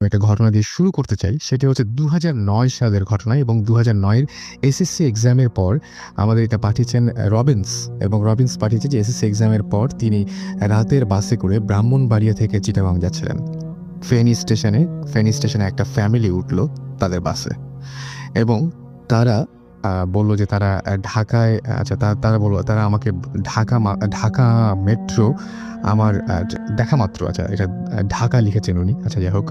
একটা ঘটনা দিয়ে শুরু করতে চাই। সেটি হচ্ছে ২০০৯ সালের ঘটনা এবং ২০০৯ এর এসএসসি এক্সামের পর আমাদের এটা পাঠিয়েছেন রবিন্স, এবং রবিন্স পাঠিয়েছে যে এসএসসি এক্সামের পর তিনি রাতের বাসে করে ব্রাহ্মণবাড়িয়া থেকে চিটাগং যাচ্ছিলেন। ফেনী স্টেশনে একটা ফ্যামিলি উঠল তাদের বাসে, এবং তারা বলল যে তারা ঢাকায়, আচ্ছা তারা বলল তারা আমাকে ঢাকা মেট্রো আমার দেখা মাত্র, আচ্ছা এটা ঢাকা লিখেছেন উনি, আচ্ছা যাই হোক,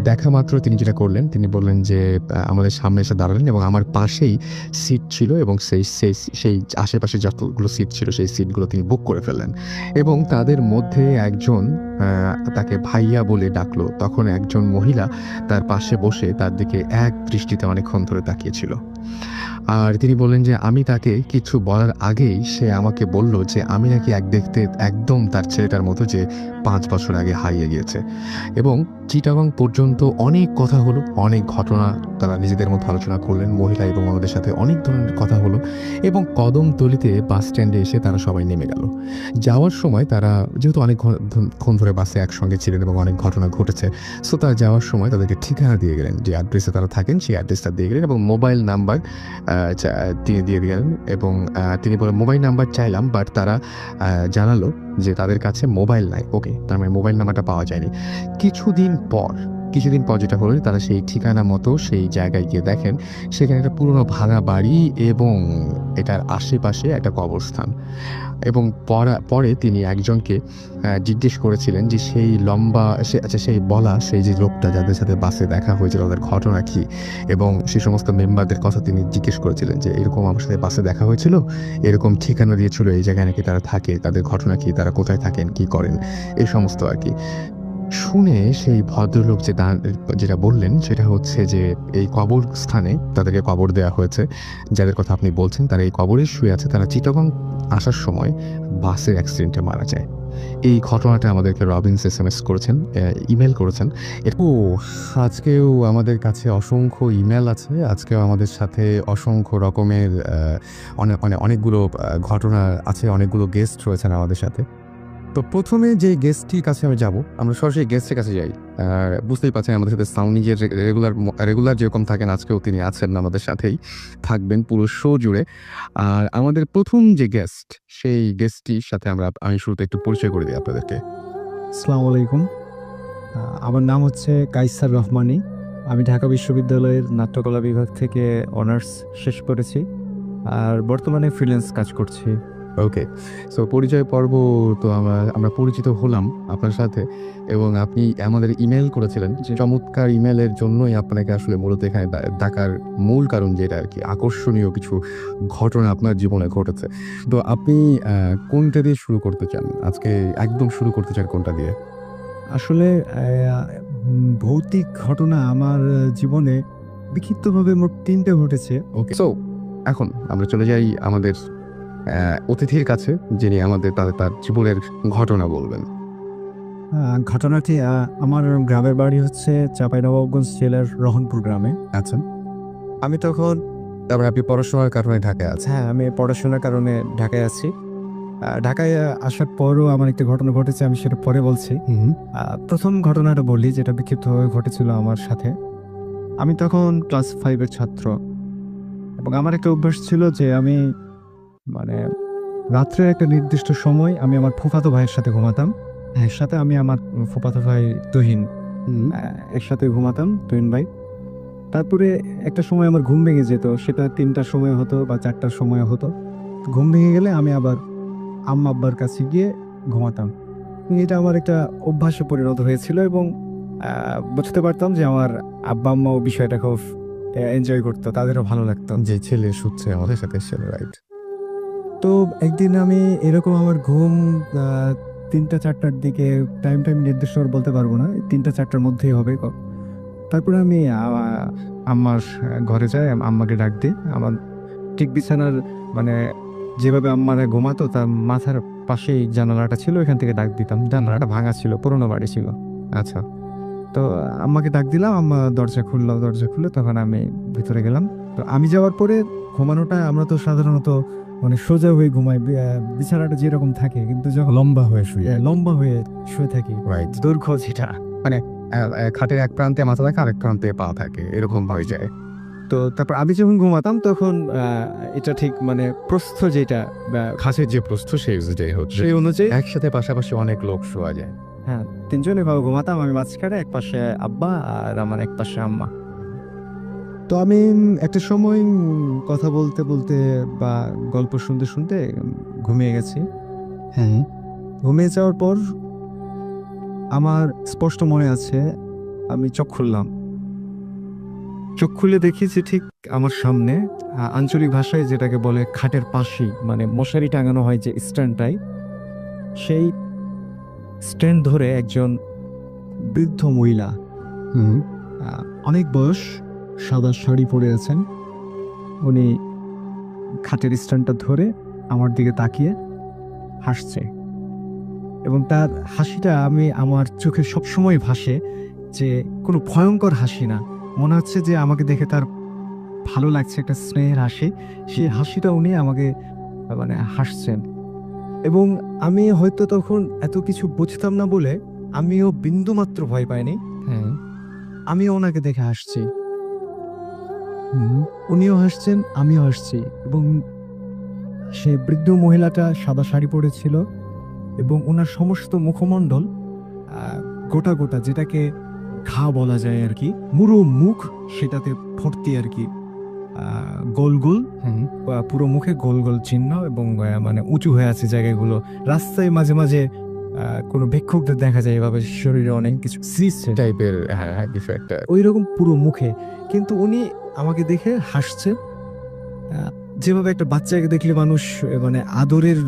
দেখা মাত্র তিনি যেটা করলেন, তিনি বললেন যে আমাদের সামনে এসে দাঁড়ালেন এবং আমার পাশেই সিট ছিল, এবং সেই আশেপাশে যতগুলো সিট ছিল সেই সিটগুলো তিনি বুক করে ফেললেন। এবং তাদের মধ্যে একজন তাকে ভাইয়া বলে ডাকলো। তখন একজন মহিলা তার পাশে বসে তার দিকে এক দৃষ্টিতে অনেকক্ষণ ধরে তাকিয়েছিল। আর তিনি বললেন যে আমি তাকে কিছু বলার আগেই সে আমাকে বলল যে আমি নাকি দেখতে একদম তার ছেলেটার মতো, যে ৫ বছর আগে হারিয়ে গিয়েছে। এবং চিটাগং পর্যন্ত অনেক কথা হলো, অনেক ঘটনা তারা নিজেদের মধ্যে আলোচনা করলেন, মহিলা এবং আমাদের সাথে অনেক ধরনের কথা হলো। এবং কদমতলিতে বাস স্ট্যান্ডে এসে তারা সবাই নেমে গেল। যাওয়ার সময় তারা যেহেতু অনেকক্ষণ ধরে বাসে একসঙ্গে ছিলেন এবং অনেক ঘটনা ঘটেছে, সো তারা যাওয়ার সময় তাদেরকে ঠিকানা দিয়ে গেলেন, যে অ্যাড্রেসে তারা থাকেন সেই অ্যাড্রেসটা দিয়ে গেলেন এবং মোবাইল নাম্বার তিনি দিয়ে গেলেন। এবং তিনি বলেন মোবাইল নাম্বার চাইলাম, বাট তারা জানালো যে তাদের কাছে মোবাইল নাই। ওকে, তার মানে মোবাইল নাম্বারটা পাওয়া যায়নি। কিছুদিন পর যেটা হলো, তারা সেই ঠিকানা মতো সেই জায়গায় গিয়ে দেখেন সেখানে একটা পুরনো ভাঙা বাড়ি এবং এটার আশেপাশে একটা কবরস্থান। এবং পরে তিনি একজনকে জিজ্ঞেস করেছিলেন যে সেই সেই যে লোকটা যাদের সাথে বাসে দেখা হয়েছিল তাদের ঘটনা কি, এবং সেই সমস্ত মেম্বারদের কথা তিনি জিজ্ঞেস করেছিলেন যে এরকম আমার সাথে বাসে দেখা হয়েছিল, এরকম ঠিকানা দিয়েছিল, এই জায়গায় নাকি তারা থাকে, তাদের ঘটনা কি, তারা কোথায় থাকেন, কি করেন, এই সমস্ত আর কি। শুনে সেই ভদ্রলোক যেটা বললেন সেটা হচ্ছে যে এই কবরস্থানে তাদেরকে কবর দেওয়া হয়েছে, যাদের কথা আপনি বলছেন তারা এই কবরে শুয়ে আছে, তারা চিটাগং আসার সময় বাসের অ্যাক্সিডেন্টে মারা যায়। এই ঘটনাটা আমাদেরকে রবিন্স এসএমএস করেছেন, ইমেল করেছেন। আজকেও আমাদের কাছে অসংখ্য ইমেল আছে, আজকেও আমাদের সাথে অসংখ্য রকমের অনেকগুলো ঘটনা আছে, অনেকগুলো গেস্ট রয়েছেন আমাদের সাথে। তো প্রথমে যে গেস্টটির কাছে আমি যাব, আমরা সরাসরি গেস্টের কাছে যাই। বুঝতেই পারছেন আমাদের সাথে সাউন্ড নিজের রেগুলার যেরকম থাকেন, আজকেও তিনি আছেন আমাদের সাথেই, থাকবেন পুরো শো জুড়ে। আর আমাদের প্রথম যে গেস্ট, সেই গেস্টটির সাথে আমি শুরুতে একটু পরিচয় করে দিই আপনাদেরকে। আসসালামু আলাইকুম। আমার নাম হচ্ছে কাইসার রহমানী। আমি ঢাকা বিশ্ববিদ্যালয়ের নাট্যকলা বিভাগ থেকে অনার্স শেষ করেছি, আর বর্তমানে ফ্রিল্যান্স কাজ করছি। ওকে, সো পরিচয় পর্ব তো আমরা পরিচিত হলাম আপনার সাথে, এবং আপনি আমাদের ইমেল করেছিলেন, চমৎকার ইমেলের জন্যই আপনাকে আসলে মূলত এখানে ডাকার মূল কারণ যেটা আর কি, আকর্ষণীয় কিছু ঘটনা আপনার জীবনে ঘটেছে। তো আপনি কোনটা দিয়ে শুরু করতে চান আজকে? একদম শুরু করতে চান কোনটা দিয়ে? আসলে ভৌতিক ঘটনা আমার জীবনে বিক্ষিপ্তভাবে মোট ৩টে ঘটেছে। ওকে, সো এখন আমরা চলে যাই আমাদের অতিথির কাছে, যিনি আমাদের তার জীবনের ঘটনা বলবেন। ঘটনাটি আমার গ্রামের বাড়ি হচ্ছে চাঁপাইনবাবগঞ্জ জেলার রহনপুর গ্রামে। আচ্ছা, আমি তখন, তারপরে আপনি পড়াশোনার কারণে ঢাকায় আছেন? হ্যাঁ, আমি পড়াশোনার কারণে ঢাকায় আছি। ঢাকায় আসার পরও আমার একটা ঘটনা ঘটেছে, আমি সেটা পরে বলছি। প্রথম ঘটনাটা বলি, যেটা বিক্ষিপ্তভাবে ঘটেছিল আমার সাথে। আমি তখন ক্লাস 5 এর ছাত্র, এবং আমার একটা অভ্যাস ছিল যে আমি মানে রাত্রে একটা নির্দিষ্ট সময় আমি আমার ফুফাতো ভাইয়ের সাথে ঘুমাতাম। এর সাথে আমি আমার ফুফাতো ভাই তুহিন, এর সাথে ঘুমাতাম, তুহিন ভাই। তারপরে একটা সময় আমার ঘুম ভেঙে যেত, সেটা 3টার সময় হতো বা 4টার সময় হতো। ঘুম ভেঙে গেলে আমি আবার আম্মা আব্বার কাছে গিয়ে ঘুমাতাম। এটা আমার একটা অভ্যাসে পরিণত হয়েছিল, এবং বুঝতে পারতাম যে আমার আব্বা আম্মাও বিষয়টা খুব এনজয় করতো, তাদেরও ভালো লাগতো যে ছেলে শুচ্ছে আমাদের সাথে, ছেলে, রাইট? তো একদিন আমি এরকম আমার ঘুম 3টা 4টার দিকে, টাইম নির্দিষ্ট করে বলতে পারবো না, 3টা 4টার মধ্যেই হবে। তারপরে আমি আম্মার ঘরে যাই, আম্মাকে ডাক দিই। আমার ঠিক বিছানার মানে যেভাবে আম্মারা ঘুমাতো তার মাথার পাশেই জানালাটা ছিল, এখান থেকে ডাক দিতাম। জানালাটা ভাঙা ছিল, পুরোনো বাড়ি ছিল। আচ্ছা, তো আম্মাকে ডাক দিলাম, আম্মা দরজা খুললো, তখন আমি ভিতরে গেলাম। তো আমি যাওয়ার পরে ঘুমানোটা, আমরা তো সাধারণত মানে সোজা হয়ে ঘুমাই, বিছানাটা যেরকম থাকে, কিন্তু যখন লম্বা হয়ে শুয়ে থাকি, রাইট। দৈর্ঘ্য যেটা মানে খাটের এক প্রান্তে মাথা থাকে, আরেক প্রান্তে পা থাকে, এরকম হয়ে যায়। তো তারপর আমি যখন ঘুমাতাম তখন এটা ঠিক মানে প্রস্থ যেটা খাসের যে প্রস্থ সেই অনুযায়ী হচ্ছে, সেই অনুযায়ী একসাথে পাশাপাশি অনেক লোক শোয়া যায়। হ্যাঁ, তিনজন এভাবে ঘুমাতাম। আমি মাঝখানে, এক পাশে আব্বা আর আমার এক পাশে আম্মা। তো আমি একটা সময় কথা বলতে বলতে বা গল্প শুনতে শুনতে ঘুমিয়ে গেছি। হ্যাঁ। ঘুমিয়ে যাওয়ার পর আমার স্পষ্ট মনে আছে আমি চোখ খুললাম। চোখ খুলে দেখি যে ঠিক আমার সামনে আঞ্চলিক ভাষায় যেটাকে বলে খাটের পাশেই, মানে মশারি টাঙানো হয় যে স্ট্যান্ডটাই, সেই স্ট্যান্ড ধরে একজন বৃদ্ধ মহিলা, হুম। অনেক বয়স, সাদা শাড়ি পরে আছেন। উনি খাটের স্ট্যান্ডটা ধরে আমার দিকে তাকিয়ে হাসছে, এবং তার হাসিটা আমার চোখে সবসময় ভাসে যে কোনো ভয়ঙ্কর হাসি না, মনে হচ্ছে যে আমাকে দেখে তার ভালো লাগছে, একটা স্নেহের হাসি। সেই হাসিটা উনি আমাকে মানে হাসছেন। এবং আমি হয়তো তখন এত কিছু বুঝতাম না বলে আমিও বিন্দুমাত্র ভয় পাইনি। হ্যাঁ। আমিও ওনাকে দেখে হাসছি, উনিও হাসছেন, আমিও হাসছি। এবং সে বৃদ্ধ মহিলাটা সাদা শাড়ি পরেছিল এবং ওনার সমস্ত মুখমণ্ডল গোটা গোটা, যেটাকে ঘা বলা যায় আর কি, মুরো মুখ সেটাতে ভর্তি আর কি, গোল গোল, পুরো মুখে গোল গোল চিহ্ন, এবং মানে উঁচু হয়ে আছে জায়গাগুলো। রাস্তায় মাঝে মাঝে কোনো ভিক্ষুকদের দেখা যায় এভাবে শরীরে অনেক কিছু সিস্ট টাইপের, হ্যাঁ হ্যাঁ, কিছু একটা। ওই রকম পুরো মুখে। কিন্তু উনি আমাকে দেখে হাসছে, যেভাবে একটা বাচ্চাকে দেখলে মানুষ মানে আদরের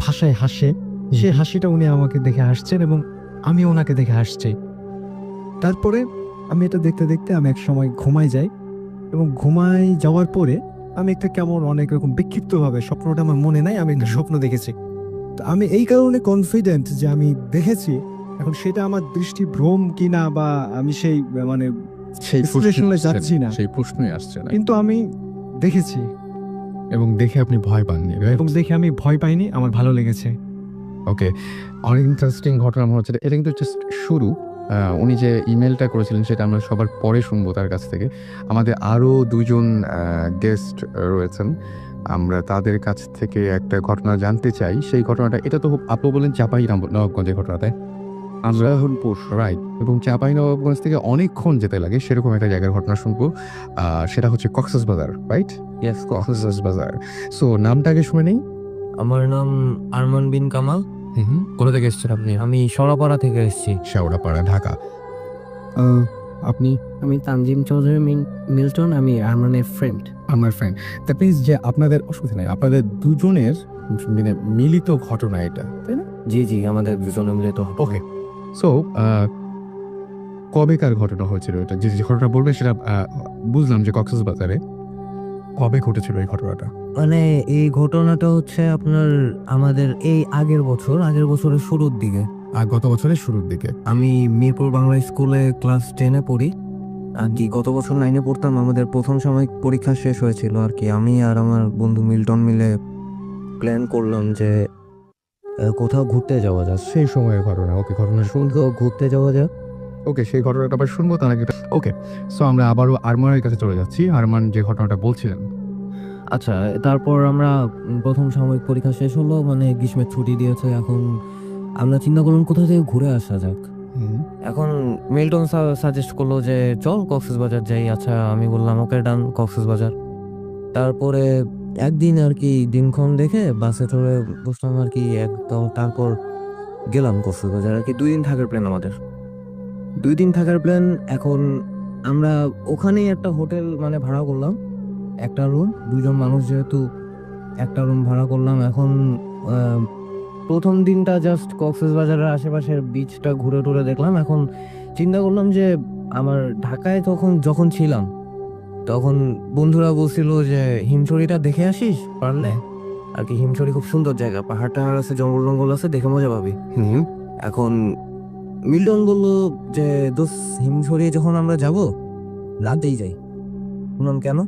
ভাষায় হাসে, সে হাসিটা উনি আমাকে দেখে হাসছেন এবং আমি ওনাকে দেখে হাসছি। তারপরে আমি এটা দেখতে দেখতে আমি এক সময় ঘুমাই যাই, এবং ঘুমাই যাওয়ার পরে আমি একটা কেমন অনেক রকম বিক্ষিপ্তভাবে, স্বপ্নটা আমার মনে নাই, আমি একটা স্বপ্ন দেখেছি। তো আমি এই কারণে কনফিডেন্ট যে আমি দেখেছি। এখন সেটা আমার দৃষ্টি ভ্রম কিনা বা আমি সেই মানে সেই বিশ্লেষণে যাচ্ছি না, সেই প্রশ্নই আসছে না। কিন্তু আমি দেখেছি এবং দেখে আপনি ভয় পাননি, right? এবং দেখে আমি ভয় পাইনি, আমার ভালো লেগেছে। ওকে, অনেক ইন্টারেস্টিং ঘটনা মনে হচ্ছে। এটা কিন্তু জাস্ট শুরু। উনি যে ইমেলটা করেছিলেন সেটা আমরা সবার পরে শুনবো তার কাছ থেকে। আমাদের আরও দুজন গেস্ট রয়েছেন, আমরা তাদের কাছ থেকে একটা ঘটনা জানতে চাই। সেই ঘটনাটা, এটা তো আপনি বলেন চাঁপাইনবাবগঞ্জের ঘটনাটায় আমরা রাইট, এবং চাঁপাইনবাবগঞ্জ থেকে অনেকক্ষণ যেতে লাগে সেরকম একটা জায়গার ঘটনা শুনবো। সেটা হচ্ছে Cox's Bazar, right? Yes, Cox's Bazar. So নামটা আগে শুনে নেই। আমার নাম আরমান বিন কামাল। কোথা থেকে এসেছেন আপনি? আমি সরাপাড়া থেকে এসেছি। শেওড়াপাড়া, ঢাকা। আপনি? আমি তানজিম চৌধুরী মিল্টন, আমি আরমানের ফ্রেন্ড। আমার ফ্রেন্ড। দ্যাট মিনস যে আপনাদের অসুবিধা নাই, আপনাদের দুজনের মানে মিলিত ঘটনা এটা, তাই না? জি জি, আমাদের দুজনে মিলে তো। ওকে, সো কবেকার ঘটনা হয়েছিল এটা? যে যে ঘটনা বলবেন সেটা বুঝলাম যে কক্সবাজারে কবে ঘটেছিল এই ঘটনাটা? মানে এই ঘটনাটা হচ্ছে আপনার আমাদের এই আগের বছরের শুরুর দিকে। আর গত বছরের শুরুর দিকে। আমি মিরপুর বাংলা স্কুলে ক্লাস 10-এ পড়ি আর কি। গত বছর 9-এ পড়তাম, আমাদের প্রথম সাময়িক পরীক্ষা শেষ হয়েছিল আর কি। আমি আর আমার বন্ধু মিল্টন মিলে প্ল্যান করলাম যে কোথাও ঘুরতে যাওয়া যাক। সেই সময়ের ঘটনা। ওকে, ঘটনা কোথাও ঘুরতে যাওয়া যাক। ওকে, সেই ঘটনাটা আবার শুনবো তার আগে। ওকে, সো আমরা আবারও আরমানের কাছে চলে যাচ্ছি। আরমান যে ঘটনাটা বলছিলেন। আচ্ছা, তারপর আমরা প্রথম সাময়িক পরীক্ষা শেষ হলো, মানে গ্রীষ্মের ছুটি দিয়েছে। এখন আমরা চিন্তা করলাম কোথা থেকে ঘুরে আসা যাক। এখন মিল্টন সাজেস্ট করলো যে চল কক্সবাজার যাই। আচ্ছা, আমি বললাম ওকে ডান, কক্সবাজার। তারপরে একদিন আর কি দিনক্ষণ দেখে বাসে চড়ে বসলাম আর কি একদম। তারপর গেলাম কক্সবাজার আর কি। 2 দিন থাকার প্ল্যান আমাদের, 2 দিন থাকার প্ল্যান। এখন আমরা ওখানেই একটা হোটেল মানে ভাড়া করলাম, একটা রুম, 2 জন মানুষ যেহেতু একটা রুম ভাড়া করলাম। এখন প্রথম দিনটা জাস্ট কক্সবাজারের আশেপাশের বিচটা ঘুরে টুরে দেখলাম। এখন চিন্তা করলাম যে আমার ঢাকায় যখন ছিলাম তখন বন্ধুরা বলছিল যে হিমছড়িটা দেখে আসিস পারলে আর কি। হিমছড়ি খুব সুন্দর জায়গা, পাহাড় টাহাড় আছে, জঙ্গল জঙ্গল আছে, দেখে মজা পাবি। এখন মিল্টন বলল যে দোস্ত, হিমছড়ি যখন আমরা যাব রাতেই যাই। বললাম কেন?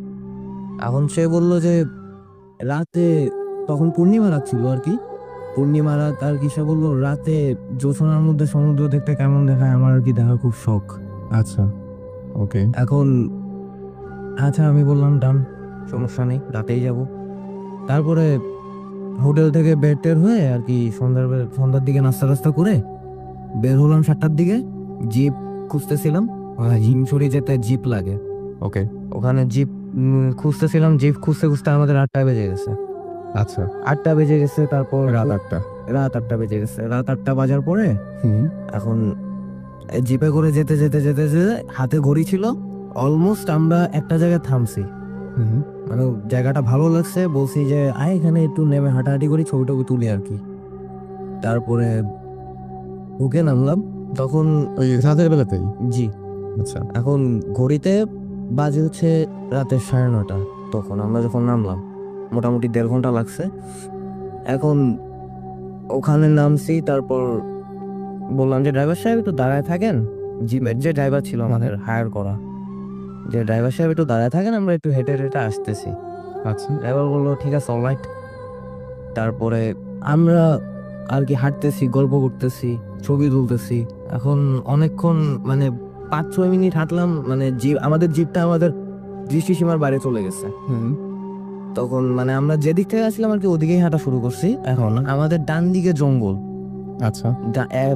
এখন সে বলল যে রাতে তখন পূর্ণিমা রাত ছিল আর কি, পূর্ণিমা রাত আর কি, সে বললো রাতে জোছনার মধ্যে সমুদ্র দেখতে কেমন দেখায়, আমার আর কি দেখার খুব শখ। আচ্ছা, ওকে। এখন আচ্ছা আমি বললাম ডান, সমস্যা নেই, রাতেই যাব। তারপরে হোটেল থেকে বের টের হয়ে আর কি সন্ধ্যার দিকে নাস্তা টাস্তা করে বের হলাম 7টার দিকে। জিপ খুঁজতেছিলাম, হিমছড়ি যেতে জিপ লাগে, ওকে, ওখানে জিপ খুঁজতেছিলাম। জিপ খুঁজতে খুঁজতে আমাদের 8টা বেজে গেছে। আচ্ছা, 8টা বেজে গেছে, তারপর রাত 8টা। রাত 8টা বেজে গেছে। রাত 8টা বাজার পরে হুম, এখন জিপে করে যেতে যেতে যেতে যেতে হাতে ঘড়ি ছিল, অলমোস্ট আমরা একটা জায়গায় থামছি। হুম, মানে জায়গাটা ভালো লাগছে, বলছি যে আয় এখানে একটু নেমে হাঁটাহাঁটি করি, ছবি টবি তুলি আর কি। তারপরে ওকে নামলাম তখন। ওই রাতের বেলাতেই? জি। আচ্ছা, এখন ঘড়িতে বাজে হচ্ছে রাতের 9:30। তখন আমরা যখন নামলাম মোটামুটি 1.5 ঘন্টা লাগছে। এখন ওখানে নামছি, তারপর বললাম যে ড্রাইভার সাহেব একটু দাঁড়ায় থাকেন। জিপের যে ড্রাইভার ছিল আমাদের হায়ার করা, যে ড্রাইভার সাহেব একটু দাঁড়ায় থাকেন, আমরা একটু হেঁটে হেঁটে আসতেছি। আচ্ছা, ড্রাইভার বললো ঠিক আছে, অলরাইট। তারপরে আমরা আর কি হাঁটতেছি, গল্প করতেছি, ছবি তুলতেছি। এখন অনেকক্ষণ মানে 5-6 মিনিট হাঁটলাম, মানে আমাদের জিপটা আমাদের দৃষ্টিসীমার বাইরে চলে গেছে। হুম, তখন মানে আমরা যেদিক থেকে আসছিলাম আর কি ওদিকেই হাঁটা শুরু করছি। এখন আমাদের ডান দিকে জঙ্গল, আচ্ছা,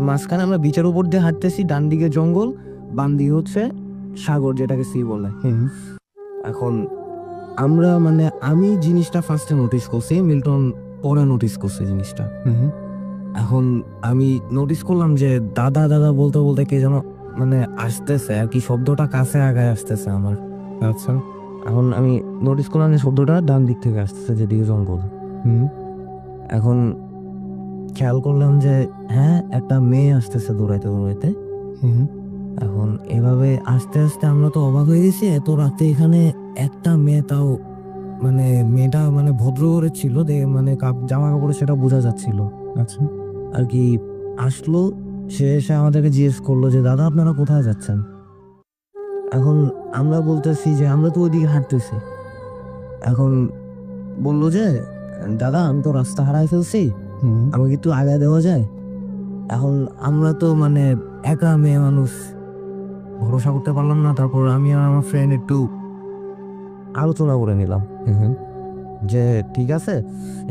মাঝখানে আমরা বিচের উপর দিয়ে হাঁটতেছি, ডান দিকে জঙ্গল, বাম দিকে হচ্ছে সাগর যেটাকে সি বলে। হুম, এখন আমরা মানে আমি জিনিসটা ফার্স্টে নোটিস করছি, মিল্টন পরে নোটিস করছে জিনিসটা। হুম, এখন আমি নোটিস করলাম যে দাদা দাদা বলতে বলতে কে যেন মানে আসতেছে আর কি, শব্দটা কাছে আগায় আসতেছে আমার। আচ্ছা, এখন আমি নোটিস করলাম যে শব্দটা ডান দিক থেকে আসতেছে, যেদিকে জঙ্গল। হুম, এখন খেয়াল করলাম যে হ্যাঁ একটা মেয়ে আসতেছে দৌড়াইতে দৌড়াইতে। হুম, এখন এভাবে আস্তে আস্তে আমরা তো অবাক হয়ে গেছি, এত রাতে এখানে একটা মেয়ে, তাও মানে মেয়েটা মানে ভদ্র করে ছিল, মানে জামা কাপড়ে সেটা বোঝা যাচ্ছিল আচ্ছা, আর কি। আসলো, সে এসে আমাদেরকে জিজ্ঞেস করলো যে দাদা আপনারা কোথায় যাচ্ছেন। এখন আমরা বলতেছি যে আমরা তো ওইদিকে হাঁটতেছি। এখন বললো যে দাদা আমি তো রাস্তা হারাই ফেলছি, হুম, আমাকে একটু আগায় দেওয়া যায়। এখন আমরা তো মানে একা মেয়ে মানুষ, ভরসা করতে পারলাম না। তারপর আমি আর আমার ফ্রেন্ড একটু আলোচনা করে নিলাম হুম, যে ঠিক আছে,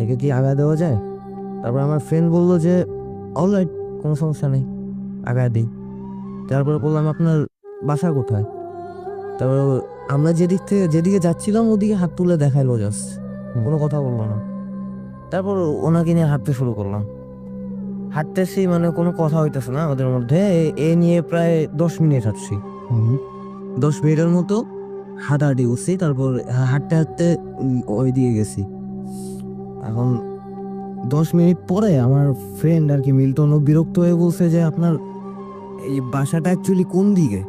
একে কি আগায় দেওয়া যায়। তারপর আমার ফ্রেন্ড বললো যে অলরাইট, কোনো সমস্যা নেই, আগায় দিই। তারপরে বললাম আপনার বাসা কোথায়। তারপর আমরা যেদিকে যাচ্ছিলাম ওদিকে হাত তুলে দেখাইলো, জাস্ট কোনো কথা বললো না। তারপর ওনাকে নিয়ে হাঁটতে শুরু করলাম। হাঁটতেছি মানে কোনো কথা হইতেছে না আমাদের মধ্যে, এ নিয়ে প্রায় 10 মিনিট হাঁটছি। হুম, 10 মিনিটের মতো হাঁটাহাঁটি করছি। তারপর হাঁটতে হাঁটতে ওই দিকে গেছি। এখন 10 মিনিট পরে আমার ফ্রেন্ড আর কি মিল্টন, ও বিরক্ত হয়ে বলছে যে আপনার এই বাসাটা অ্যাকচুয়ালি কোন দিকে,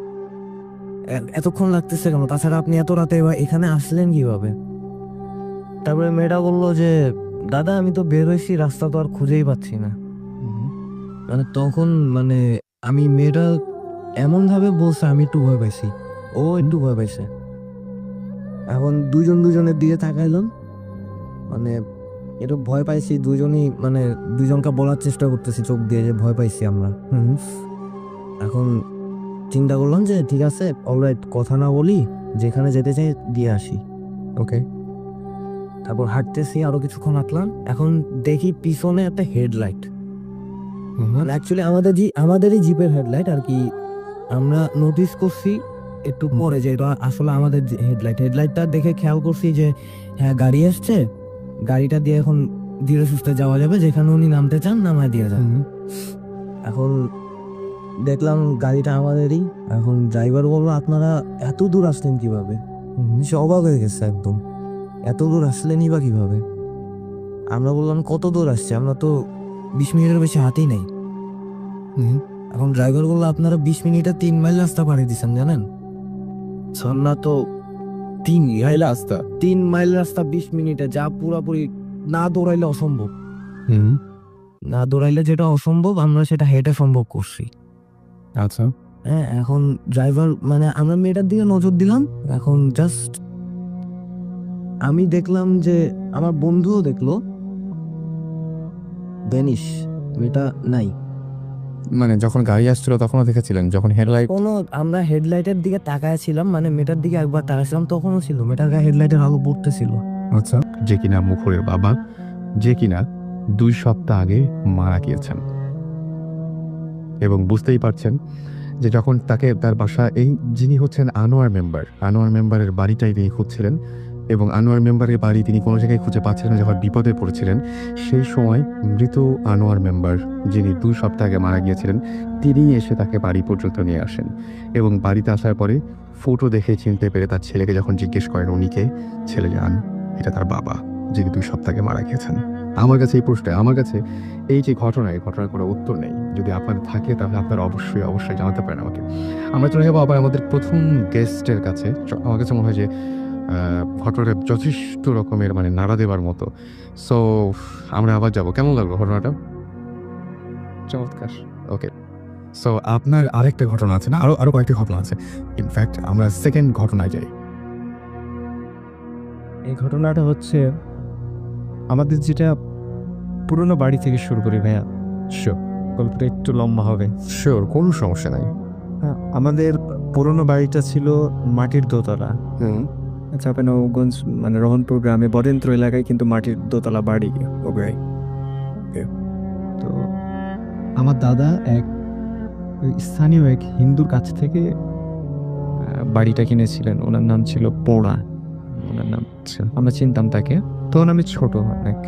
এতক্ষণ লাগতেছে কেন, তাছাড়া আপনি এত রাতে এখানে আসলেন কিভাবে। তারপরে মেয়েটা বললো যে দাদা আমি তো বের হয়েছি, রাস্তা তো আর খুঁজেই পাচ্ছি না। হুম, মানে তখন মানে আমি মেয়েটা এমন ভাবে বলছে, আমি একটু ভয় পাইছি, ও একটু ভয় পাইছে। এখন দুজনের দিকে তাকাইলাম, মানে একটু ভয় পাইছি দুজনই, মানে দুজনকে বলার চেষ্টা করতেছি চোখ দিয়ে যে ভয় পাইছি আমরা। হুম, এখন চিন্তা করলাম যে ঠিক আছে, অলরাইট, কথা না বলি, যেখানে যেতে চাই দিয়ে আসি। ওকে, তারপর হাঁটতেছি, আরো কিছুক্ষণ হাঁটলাম। এখন দেখি পিছনে একটা হেডলাইট, হুম, মানে অ্যাকচুয়ালি আমাদেরই জিপের হেডলাইট আর কি। আমরা নোটিস করছি একটু পরে যে এটা আসলে আমাদের হেডলাইটটা দেখে খেয়াল করছি যে হ্যাঁ গাড়ি আসছে, গাড়িটা দিয়ে এখন ধীরে সুস্থে যাওয়া যাবে, যেখানে উনি নামতে চান নামায় দিয়ে যান। হুম, এখন দেখলাম গাড়িটা আমাদেরই। এখন ড্রাইভার বললো আপনারা এত দূর আসলেন কিভাবে। সে অবাক হয়ে গেছে একদম, এত দূর আসলেনই বা কিভাবে। আমরা বললাম কত দূর আসছে, আমরা তো 20 মিনিটের বেশি হাঁটি নাই। হুম, এখন ড্রাইভার বললো আপনারা 20 মিনিটে 3 মাইল রাস্তা পাড়ি দিচ্ছেন জানেন। না তো 3 মাইল রাস্তা 20 মিনিটে, যা পুরাপুরি না দৌড়াইলে অসম্ভব। হুম, না দৌড়াইলে যেটা অসম্ভব আমরা সেটা হেঁটে সম্ভব করছি। আচ্ছা, হ্যাঁ, এখন ড্রাইভার মানে আমরা মেয়েটার দিকে নজর দিলাম। এখন জাস্ট আমি দেখলাম যে আমার বন্ধুও দেখলো ভ্যানিশ, মেয়েটা নাই। মানে যখন গাড়ি আসছিল তখনও দেখেছিলেন, যখন হেডলাইট? কোনো আমরা হেডলাইটের দিকে তাকায়াছিলাম, মানে মেয়েটার দিকে একবার তাকাইছিলাম, তখনও ছিল, মেয়েটার গায়ে হেডলাইটের আলো পড়তেছিল। আচ্ছা। যে কিনা মুখরের বাবা, যে কিনা 2 সপ্তাহ আগে মারা গিয়েছেন। এবং বুঝতেই পারছেন যে যখন তাকে তার বাসা, এই যিনি হচ্ছেন আনোয়ার মেম্বারের বাড়িটাই তিনি খুঁজছিলেন, এবং আনোয়ার মেম্বারের বাড়ি তিনি কোনো জায়গায় খুঁজে পাচ্ছিলেন না, যখন বিপদে পড়েছিলেন সেই সময় মৃত আনোয়ার মেম্বার, যিনি 2 সপ্তাহ আগে মারা গিয়েছিলেন, তিনি এসে তাকে বাড়ি পর্যন্ত নিয়ে আসেন। এবং বাড়িতে আসার পরে ফটো দেখে চিনতে পেরে তার ছেলেকে যখন জিজ্ঞেস করেন উনিকে, ছেলে জান এটা তার বাবা, যিনি 2 সপ্তাহ আগে মারা গিয়েছেন। আমার কাছে এই যে ঘটনা, এই ঘটনার কোনো উত্তর নেই। যদি আপনার থাকে তাহলে আপনারা অবশ্যই জানাতে পারেন আমাকে। আমরা চলে যাবো আবার আমাদের প্রথম গেস্টের কাছে। আমার কাছে মনে হয় যে ঘটনাটা যথেষ্ট রকমের মানে নাড়া দেবার মতো। সো আমরা আবার যাব। কেমন লাগলো ঘটনাটা? চমৎকার। ওকে, সো আপনার আরেকটা ঘটনা আছে না? আরো কয়েকটি ঘটনা আছে। ইনফ্যাক্ট আমরা সেকেন্ড ঘটনায় যাই। এই ঘটনাটা হচ্ছে আমাদের যেটা পুরনো বাড়ি থেকে শুরু করি ভাইয়া। শিওর, গল্পটা একটু লম্বা হবে। কোনো সমস্যা নাই। আমাদের পুরনো বাড়িটা ছিল মাটির দোতলা। চাঁপাইনবাবগঞ্জ মানে রহনপুর গ্রামে বরেন্দ্র এলাকায় কিন্তু মাটির দোতলা বাড়ি। ওকে, তো আমার দাদা ওই স্থানীয় এক হিন্দুর কাছ থেকে বাড়িটা কিনেছিলেন। ওনার নাম ছিল পোড়া, ওনার নাম আমরা চিনতাম তাকে। তখন আমি ছোট অনেক,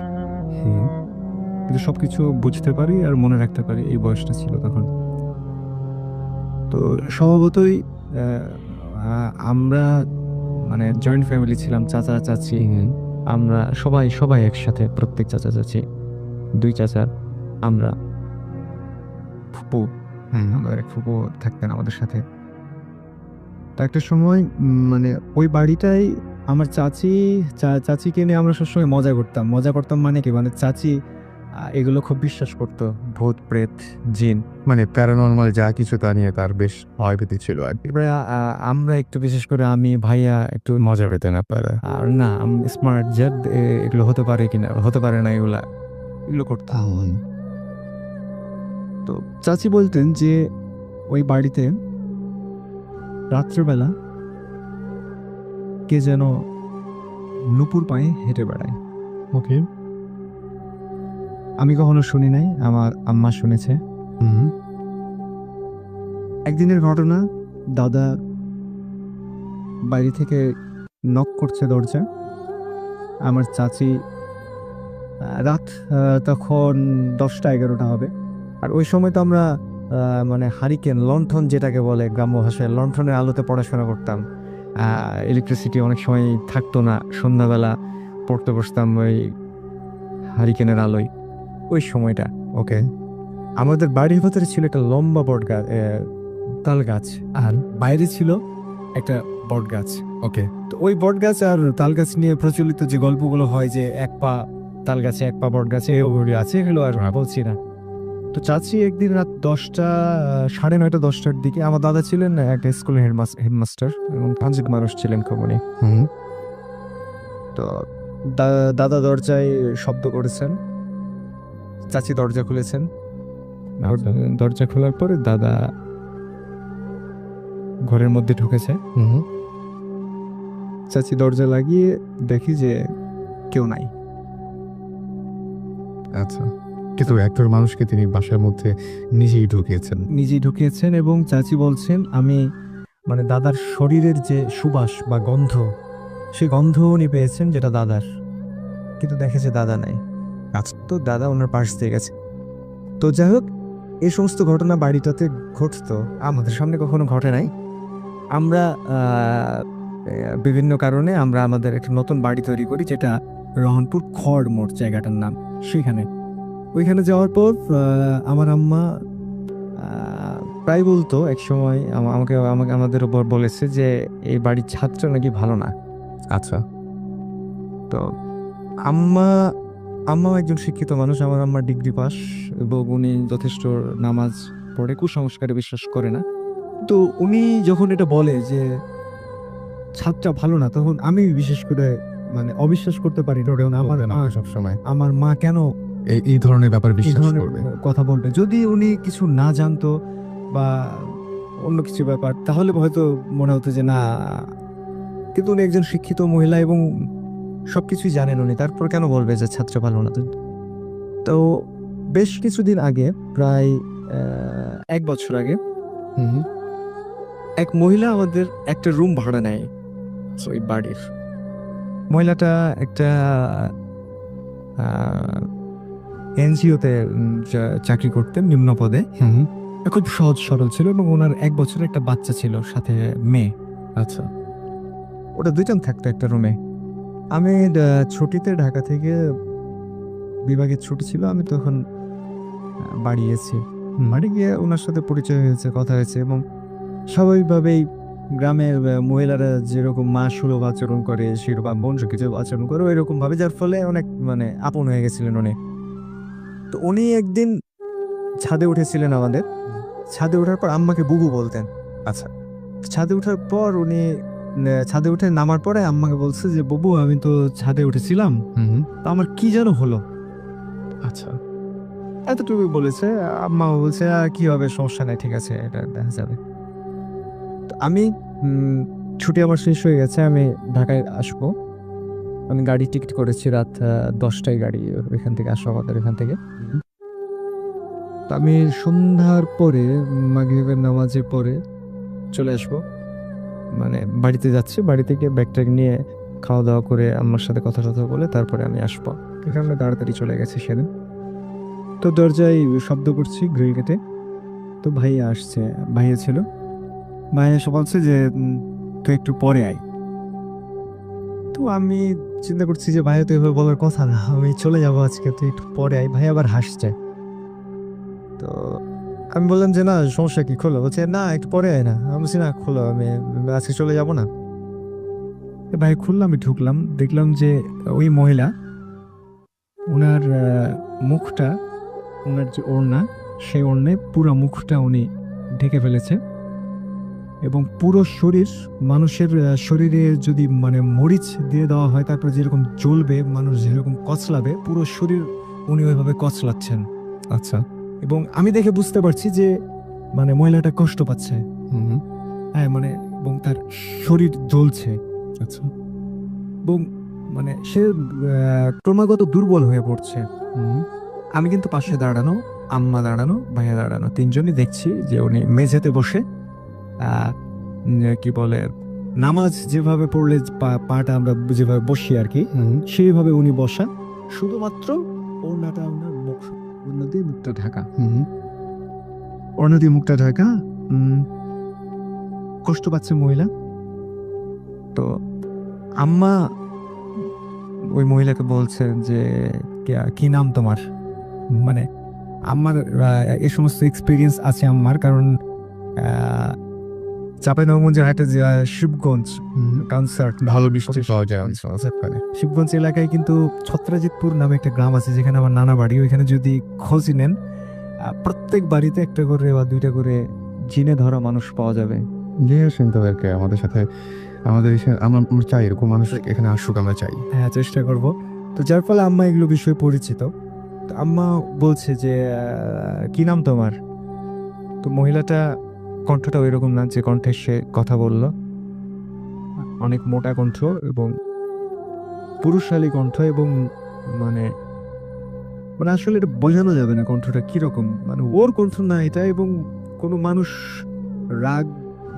কিন্তু সবকিছু বুঝতে পারি আর মনে রাখতে পারি, এই বয়সটা ছিল তখন। তো স্বভাবতই আমরা মানে জয়েন্ট ফ্যামিলি ছিলাম, চাচা চাচি, আমরা সবাই একসাথে, প্রত্যেক চাচা চাচি, 2 চাচা, আমরা ফুপু, আমাদের এক ফুপু থাকতেন আমাদের সাথে। তো একটা সময় মানে ওই বাড়িটাই আমার চাচিকে নিয়ে আমরা সবসময় মজা করতাম মানে কি, মানে চাচি এগুলো খুব বিশ্বাস করতো, ভূত প্রেত জিন, মানে প্যারানর্মাল যা কিছু তা নিয়ে তার বেশ ভয়ভীতি ছিল আর কি। এবারে আমরা একটু, বিশেষ করে আমি ভাইয়া একটু মজা পেতেন আপনারা? আর না, আমি স্মার্ট জেড এগুলো হতে পারে কিনা, হতে পারে না, এগুলো করতাম। তো চাচি বলতেন যে ওই বাড়িতে রাত্রেবেলা কে যেন নুপুর পায়ে হেঁটে বেড়ায়। ওকে, আমি কখনো শুনি নাই, আমার আম্মা শুনেছে। একদিনের ঘটনা, দাদা বাড়ি থেকে নক করছে দরজা। আমার চাচি রাত তখন 10টা-11টা হবে। আর ওই সময় তো আমরা মানে হারিকেন, লণ্ঠন যেটাকে বলে গ্রাম্য ভাষায়, লণ্ঠনের আলোতে পড়াশোনা করতাম। ইলেকট্রিসিটি অনেক সময় থাকতো না, সন্ধ্যাবেলা পড়তে বসতাম ওই হারিকেনের আলোয় ওই সময়টা। ওকে, আমাদের বাড়ির ভেতরে ছিল একটা লম্বা বট গাছ, তাল গাছ, আর বাইরে ছিল একটা বট গাছ। ওকে, তো ওই বট গাছ আর তাল গাছ নিয়ে প্রচলিত যে গল্পগুলো হয় যে 1 পা তাল গাছে 1 পা বট গাছে ওগুলি আছে, এগুলো আর বলছি না। তো চাচি একদিন রাত 10টা, 9:30, 10টার দিকে, আমার দাদা ছিলেন একটা স্কুলের হেডমাস্টার এবং পাঞ্জিত মানুষ ছিলেন খুব উনি। তো দাদা দরজায় শব্দ করেছেন, চাচি দরজা খুলেছেন। দরজা খোলার পরে দাদা ঘরের মধ্যে ঢুকেছে। চাচি দরজা লাগিয়ে দেখি যে কেউ নাই। আচ্ছা, কিন্তু একজন মানুষকে তিনি বাসার মধ্যে নিজেই ঢুকিয়েছেন এবং চাচি বলছেন আমি মানে দাদার শরীরের যে সুবাস বা গন্ধ, সে গন্ধ উনি পেয়েছেন যেটা দাদার, কিন্তু দেখেছে দাদা নাই। আচ্ছা, তো দাদা ওনার পাশ দিয়ে গেছে। তো যাই হোক, এই সমস্ত ঘটনা বাড়িটাতে ঘটতো, আমাদের সামনে কখনো ঘটে নাই। আমরা বিভিন্ন কারণে আমরা আমাদের একটা নতুন বাড়ি তৈরি করি, যেটা রহনপুর খড় মোড় জায়গাটার নাম। ওইখানে যাওয়ার পর আমার আম্মা প্রায় বলতো, এক সময় আমাকে আমাদের উপর বলেছে যে এই বাড়ির ছাদটা নাকি ভালো না। আচ্ছা, তো আম্মাও একজন শিক্ষিত মানুষ, আমার আম্মা ডিগ্রি পাস এবং উনি যথেষ্ট নামাজ পড়ে, কুসংস্কারে বিশ্বাস করে না। তো উনি যখন এটা বলে যে ছাদটা ভালো না, তখন আমি বিশেষ করে মানে অবিশ্বাস করতে পারি না। সবসময় আমার মা কেন এই ধরনের ব্যাপারে এই বিশ্বাস ধরনের করবে। কথা বলবে। যদি উনি কিছু না জানতো বা অন্য কিছু ব্যাপার, তাহলে হয়তো মনে হতো যে না, কিন্তু উনি একজন শিক্ষিত মহিলা এবং সবকিছুই জানেন উনি, তারপর কেন বলবে যে ছাত্র ভালো না? তো বেশ কিছুদিন আগে, প্রায় 1 বছর আগে, হুম এক মহিলা আমাদের একটা রুম ভাড়া নেয় ওই বাড়ির। মহিলাটা একটা এনজিওতে চাকরি করতেন নিম্ন পদে। হুম খুব সহজ সরল ছিল এবং ওনার 1 বছরের একটা বাচ্চা ছিল, সাথে মেয়ে। আচ্ছা ওটা দুইজন থাকতো একটা রুমে। আমি ছুটিতে ঢাকা থেকে, বিভাগের ছুটি ছিল, আমি তখন বাড়ি গেছি। বাড়ি গিয়ে ওনার সাথে পরিচয় হয়েছে, কথা হয়েছে এবং স্বাভাবিকভাবেই গ্রামের মহিলারা যেরকম মা সুলভ আচরণ করে, সেরকম বোন কিছু আচরণ করে ওইরকম ভাবে, যার ফলে অনেক মানে আপন হয়ে গেছিলেন উনি। তো উনি একদিন ছাদে উঠেছিলেন আমাদের। ছাদে ওঠার পর আম্মাকে বুবু বলতেন। আচ্ছা, ছাদে ওঠার পর উনি ছাদে উঠে নামার পরে আম্মাকে বলছে যে বুবু, আমি তো ছাদে উঠেছিলাম, হুম তো আমার কি যেন হলো। আচ্ছা এতটুকু বলেছে। আম্মা বলছে কি হবে, সমস্যা নাই, ঠিক আছে, এটা দেখা যাবে। তো আমি ছুটি আমার শেষ হয়ে গেছে, আমি ঢাকায় আসবো। আমি গাড়ি টিকিট করেছি রাত 10টায়, গাড়ি ওইখান থেকে আসবো, আমাদের এখান থেকে। তো আমি সন্ধ্যার পরে, মাগরিবের নামাজের পরে চলে আসবো, মানে বাড়িতে যাচ্ছি। বাড়ি থেকে ব্যাগ ট্যাগ নিয়ে খাওয়া দাওয়া করে আম্মার সাথে কথা টথা বলে তারপরে আমি আসবো। এখানে তাড়াতাড়ি চলে গেছে সেদিন। তো দরজায় শব্দ করছি, গ্রিল কেটে। তো ভাইয়া আসছে, ভাইয়া ছিল। ভাইয়া এসে বলছে যে তুই একটু পরে আয়। তো আমি চিন্তা করছি যে ভাইয়া তো এভাবে বলার কথা না, আমি চলে যাবো আজকে, তুই একটু পরে আয়। ভাই আবার হাসছে। তো আমি বললাম যে না, সমস্যা কি, খোলো। বলছে না, একটু পরে আয় না। আমি বলছি না, খোলো, আমি আজকে চলে যাব না। তো ভাই খুললাম, আমি ঢুকলাম, দেখলাম যে ওই মহিলা, ওনার মুখটা, ওনার যে ওড়না, সেই ওড়নায় পুরো মুখটা উনি ঢেকে ফেলেছে এবং পুরো শরীর, মানুষের শরীরে যদি মানে মরিচ দিয়ে দেওয়া হয় তারপর যেরকম জ্বলবে, মানুষ যেরকম কচলাবে, পুরো শরীর উনি ওইভাবে কচলাচ্ছেন। আচ্ছা এবং আমি দেখে বুঝতে পারছি যে মানে মহিলাটা কষ্ট পাচ্ছে। হুম হ্যাঁ, মানে এবং তার শরীর জ্বলছে আচ্ছা এবং মানে সে ক্রমাগত দুর্বল হয়ে পড়ছে। হুম আমি কিন্তু পাশে দাঁড়ানো, আম্মা দাঁড়ানো, ভাইয়া দাঁড়ানো, তিনজনই দেখছি যে উনি মেঝেতে বসে কি বলে, নামাজ যেভাবে পড়লে পাটা আমরা যেভাবে বসি আর কি, হুম সেইভাবে উনি বসা। শুধুমাত্র ওড়নাটা, ওনার মুখ, ওড়না দিয়ে মুখটা ঢাকা, হুম ওড়না দিয়ে মুখটা ঢাকা। কষ্ট পাচ্ছে মহিলা। তো আম্মা ওই মহিলাকে বলছে যে কি নাম তোমার? মানে আমার এই সমস্ত এক্সপিরিয়েন্স আছে আম্মার, কারণ চাঁপাইনবাবগঞ্জের হাটে যে শিবগঞ্জ কনসার্ট, ভালো বৃষ্টি পাওয়া যায় ওখানে। শিবগঞ্জ এলাকায় কিন্তু ছত্রাজিতপুর নামে একটা গ্রাম আছে, যেখানে আমার নানা বাড়ি। ওইখানে যদি খোঁজ নেন, প্রত্যেক বাড়িতে একটা করে বা দুইটা করে জিনে ধরা মানুষ পাওয়া যাবে। নিয়ে আসেন তাদেরকে আমাদের সাথে, আমাদের আমরা চাই এরকম মানুষ এখানে আসুক, আমরা চাই। হ্যাঁ, চেষ্টা করব। তো যার ফলে আম্মা এগুলো বিষয়ে পরিচিত। তো আম্মা বলছে যে কি নাম তোমার? তো মহিলাটা কণ্ঠটা ওইরকম না যে কণ্ঠে সে কথা বলল, অনেক মোটা কণ্ঠ এবং পুরুষালী কণ্ঠ এবং মানে মানে আসলে এটা বোঝানো যাবে না কণ্ঠটা কিরকম, মানে ওর কণ্ঠ না এটা। এবং কোনো মানুষ রাগ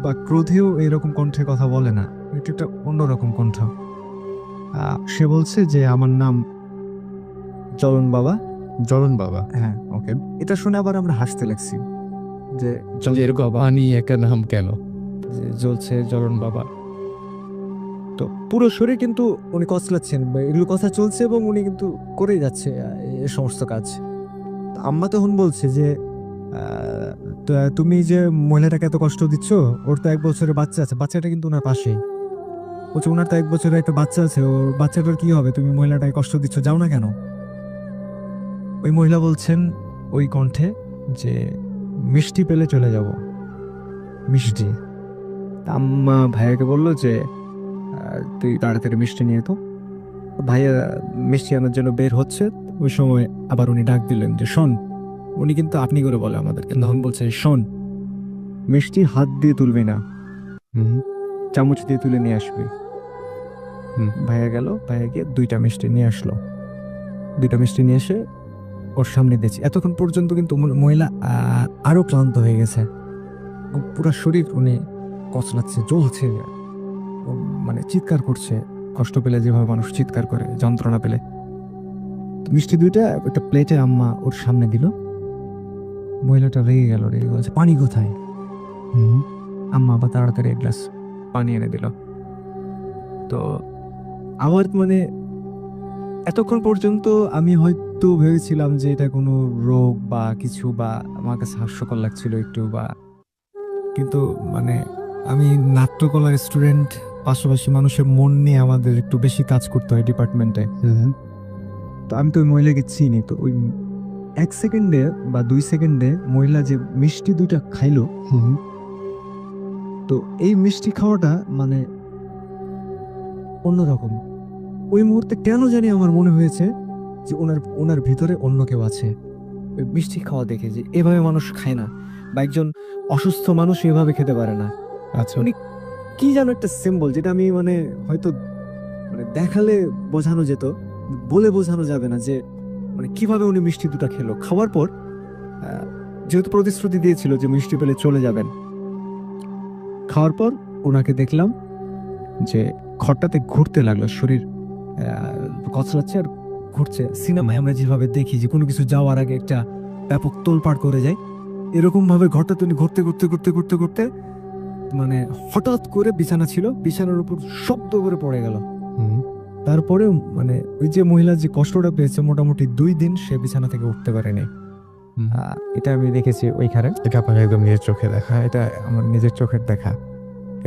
বা ক্রোধেও এরকম কণ্ঠে কথা বলে না, এটা একটা অন্যরকম কণ্ঠ। সে বলছে যে আমার নাম চলন বাবা। জলন বাবা, হ্যাঁ, ওকে। এটা শুনে আবার আমরা হাসতে লাগছি যে এরকম বানি একটা নাম কেন? যে জ্বলছে জলন বাবা। তো পুরো শরীর কিন্তু উনি কচলাচ্ছেন, বা এগুলো কথা চলছে এবং উনি কিন্তু করেই যাচ্ছে এই সমস্ত কাজ। তো আম্মা তখন বলছে যে তুমি যে মহিলাটাকে এত কষ্ট দিচ্ছ, ওর তো 1 বছরের বাচ্চা আছে, বাচ্চাটা কিন্তু ওনার পাশেই। বলছে ওনার তো 1 বছরের একটা বাচ্চা আছে, ওর বাচ্চাটার কি হবে, তুমি মহিলাটাকে কষ্ট দিচ্ছ, যাও না কেন? ওই মহিলা বলছেন ওই কণ্ঠে যে মিষ্টি পেলে চলে যাব, মিষ্টি। তা আম্মা ভাইয়াকে বললো যে তুই তাড়াতাড়ি মিষ্টি নিয়ে তো। ভাইয়া মিষ্টি আনার জন্য বের হচ্ছে, ওই সময় আবার উনি ডাক দিলেন যে শোন, উনি কিন্তু আপনি করে বলে আমাদেরকে, তখন বলছে শোন, মিষ্টি হাত দিয়ে তুলবি না, চামচ দিয়ে তুলে নিয়ে আসবি। ভাইয়া গেল, ভাইয়া গিয়ে 2টা মিষ্টি নিয়ে আসলো। 2টা মিষ্টি নিয়ে এসে ওর সামনে দিয়েছি। এতক্ষণ পর্যন্ত কিন্তু মহিলা আরো ক্লান্ত হয়ে গেছে, পুরো শরীর উনি কচলাচ্ছে, জ্বলছে, মানে চিৎকার করছে, কষ্ট পেলে যেভাবে মানুষ চিৎকার করে যন্ত্রণা পেলে। তো মিষ্টি 2টা একটা প্লেটে আম্মা ওর সামনে দিল। মহিলাটা রেগে গেল, রেগে বলছে পানি কোথায়? আম্মা আবার তাড়াতাড়ি এক গ্লাস পানি এনে দিল। তো আমার মানে এতক্ষণ পর্যন্ত আমি হয়তো ভেবেছিলাম যে এটা কোনো রোগ বা কিছু, বা আমার কাছে হাস্যকর লাগছিল একটু, বা কিন্তু মানে আমি নাট্যকলার স্টুডেন্ট, পাশাপাশি মানুষের মন নিয়ে আমাদের একটু বেশি কাজ করতে হয় ডিপার্টমেন্টে। তো আমি তো ওই মহিলাকে চিনি, তো ওই 1 সেকেন্ডে বা 2 সেকেন্ডে মহিলা যে মিষ্টি 2টা খাইলো, তো এই মিষ্টি খাওয়াটা মানে অন্যরকম। ওই মুহূর্তে কেন জানি আমার মনে হয়েছে যে ওনার ভিতরে অন্য কেউ আছে। ওই মিষ্টি খাওয়া দেখে যে এভাবে মানুষ খায় না, বা একজন অসুস্থ মানুষ এভাবে খেতে পারে না। আচ্ছা, উনি কি যেন একটা সিম্বল, যেটা আমি মানে হয়তো মানে দেখালে বোঝানো যেত, বলে বোঝানো যাবে না যে মানে কিভাবে উনি মিষ্টি 2টা খেলো। খাওয়ার পর যেহেতু প্রতিশ্রুতি দিয়েছিল যে মিষ্টি পেলে চলে যাবেন, খাওয়ার পর ওনাকে দেখলাম যে ঘরটাতে ঘুরতে লাগলো, শরীর কচলাচ্ছে আর ঘুরছে। সিনেমায় আমরা যেভাবে দেখি যে কোনো কিছু যাওয়ার আগে একটা ব্যাপক তোলপাড় করে যায়, এরকম ভাবে ঘরটা তিনি ঘুরতে ঘুরতে ঘুরতে ঘুরতে ঘুরতে মানে হঠাৎ করে বিছানা ছিল, বিছানার উপর শব্দ করে পড়ে গেল। তারপরে মানে ওই যে মহিলা যে কষ্টটা পেয়েছে, মোটামুটি 2 দিন সে বিছানা থেকে উঠতে পারেনি। এটা আমি দেখেছি ওইখানে। এটা আপনার একদম নিজের চোখে দেখা? হ্যাঁ, এটা আমার নিজের চোখের দেখা।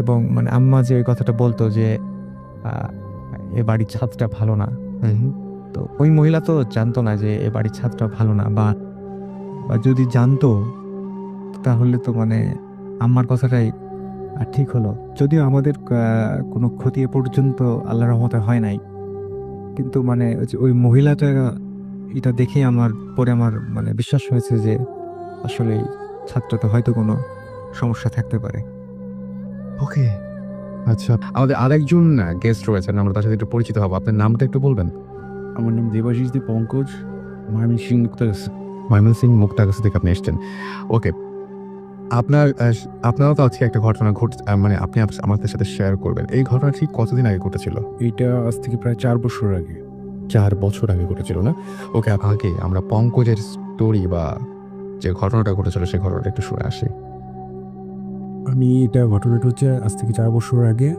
এবং মানে আম্মা যে ওই কথাটা বলতো যে এ বাড়ির ছাদটা ভালো না, তো ওই মহিলা তো জানতো না যে এ বাড়ির ছাদটা ভালো না, বা যদি জানতো তাহলে তো মানে আম্মার কথাটাই ঠিক হলো। যদিও আমাদের কোনো ক্ষতি এ পর্যন্ত আল্লাহর রহমতে হয় নাই, কিন্তু মানে ওই মহিলাটা এটা দেখে আমার মানে বিশ্বাস হয়েছে যে আসলে ছাত্রটা হয়তো কোনো সমস্যা থাকতে পারে। ওকে, আচ্ছা, আমাদের আরেকজন গেস্ট রয়েছেন, আমরা তার সাথে একটু পরিচিত হবো। আপনার নামটা একটু বলবেন? আমার নাম দেবাশিস দে পঙ্কজ, ময়মনসিংহ মুক্তাগাছা। ময়মনসিংহ মুক্তাগাছা থেকে আপনি এসেছেন। ওকে, আপনারও তো আজকে একটা ঘটনা মানে আপনি আমাদের সাথে শেয়ার করবেন। এই ঘটনা ঠিক কতদিন আগে ঘটেছিল? এইটা আজ থেকে প্রায় 4 বছর আগে। 4 বছর আগে ঘটেছিল না? ওকে, আগে আমরা পঙ্কজের স্টোরি বা যে ঘটনাটা ঘটেছিল সেই ঘটনাটা একটু শুনে আসি। ঘটনাটা হচ্ছে আজ থেকে 4 বছর আগে।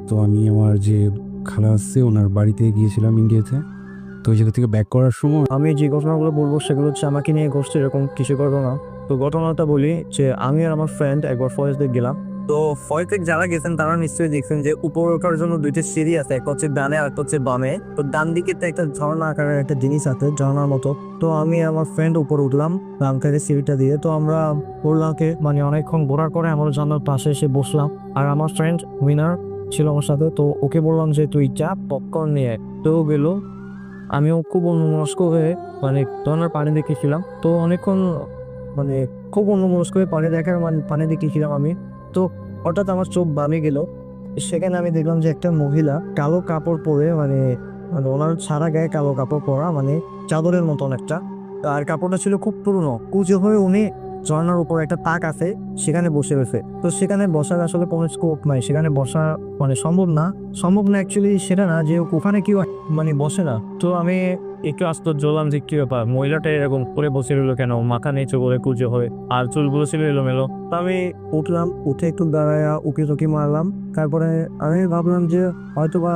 তো আমি আমার যে খালা আছে ওনার বাড়িতে গিয়েছিলাম ইন্ডিয়াতে। তো ওই জায়গা থেকে ব্যাক করার সময় আমি যে ঘটনাগুলো বলবো সেগুলো হচ্ছে আমাকে নিয়ে ঘটছে এরকম কিছু ঘটনা। তো ঘটনাটা বলি যে আমি আর আমার ফ্রেন্ড একবার ফরেস্ট লেক গেলাম। তো ফরেস্ট লেক যারা গেছেন তারা নিশ্চয়ই দেখছেন যে উপরে ওঠার জন্য 2টা সিঁড়ি আছে, একটা হচ্ছে ডানে আর একটা হচ্ছে বামে। তো ডান দিকে তো একটা ঝর্ণা আকারের একটা জিনিস আছে, ঝর্ণার মতো। তো আমি আমার ফ্রেন্ড উপরে উঠলাম ডান সাইডে সিঁড়িটা দিয়ে। তো আমরা উঠলামকে মানে অনেকক্ষণ ঘোরার পরে আমরা জানলার পাশে এসে বসলাম, আর আমার ফ্রেন্ড উইনার ছিল আমার সাথে। তো ওকে বললাম যে তুই চা পপকর্ন নিয়ে, তো গেল। আমিও খুব অন্যমনস্ক হয়ে মানে ঝর্ণার পানি দেখেছিলাম। তো অনেকক্ষণ মানে খুব অন্যমনস্ক হয়ে পানি দেখেছিলাম আমি। তো হঠাৎ আমার চোখ বামে গেল, সেখানে আমি দেখলাম যে একটা মহিলা কালো কাপড় পরে মানে মানে ওনার সারা গায়ে কালো কাপড় পরা, মানে চাদরের মতন একটা, আর কাপড়টা ছিল খুব পুরনো, কুচো হয়ে উনি ঝর্ণার উপর একটা তাক আছে সেখানে বসে রয়েছে। তো সেখানে বসার আসলে কোনো স্কোপ নাই, সেখানে বসা মানে সম্ভব না অ্যাকচুয়ালি সেটা না যে ওখানে কেউ মানে বসে না। তো আমি একটু আশ্চর্য হলাম যে কি ব্যাপার, মহিলাটা এরকম করে বসে রইলো কেন, মাথা নিচু করে কুচো হয়ে, আর চুলগুলো ছিল এলোমেলো। তো আমি উঠলাম, উঠে একটু দাঁড়ায় উকি টুকি মারলাম। তারপরে আমি ভাবলাম যে হয়তো বা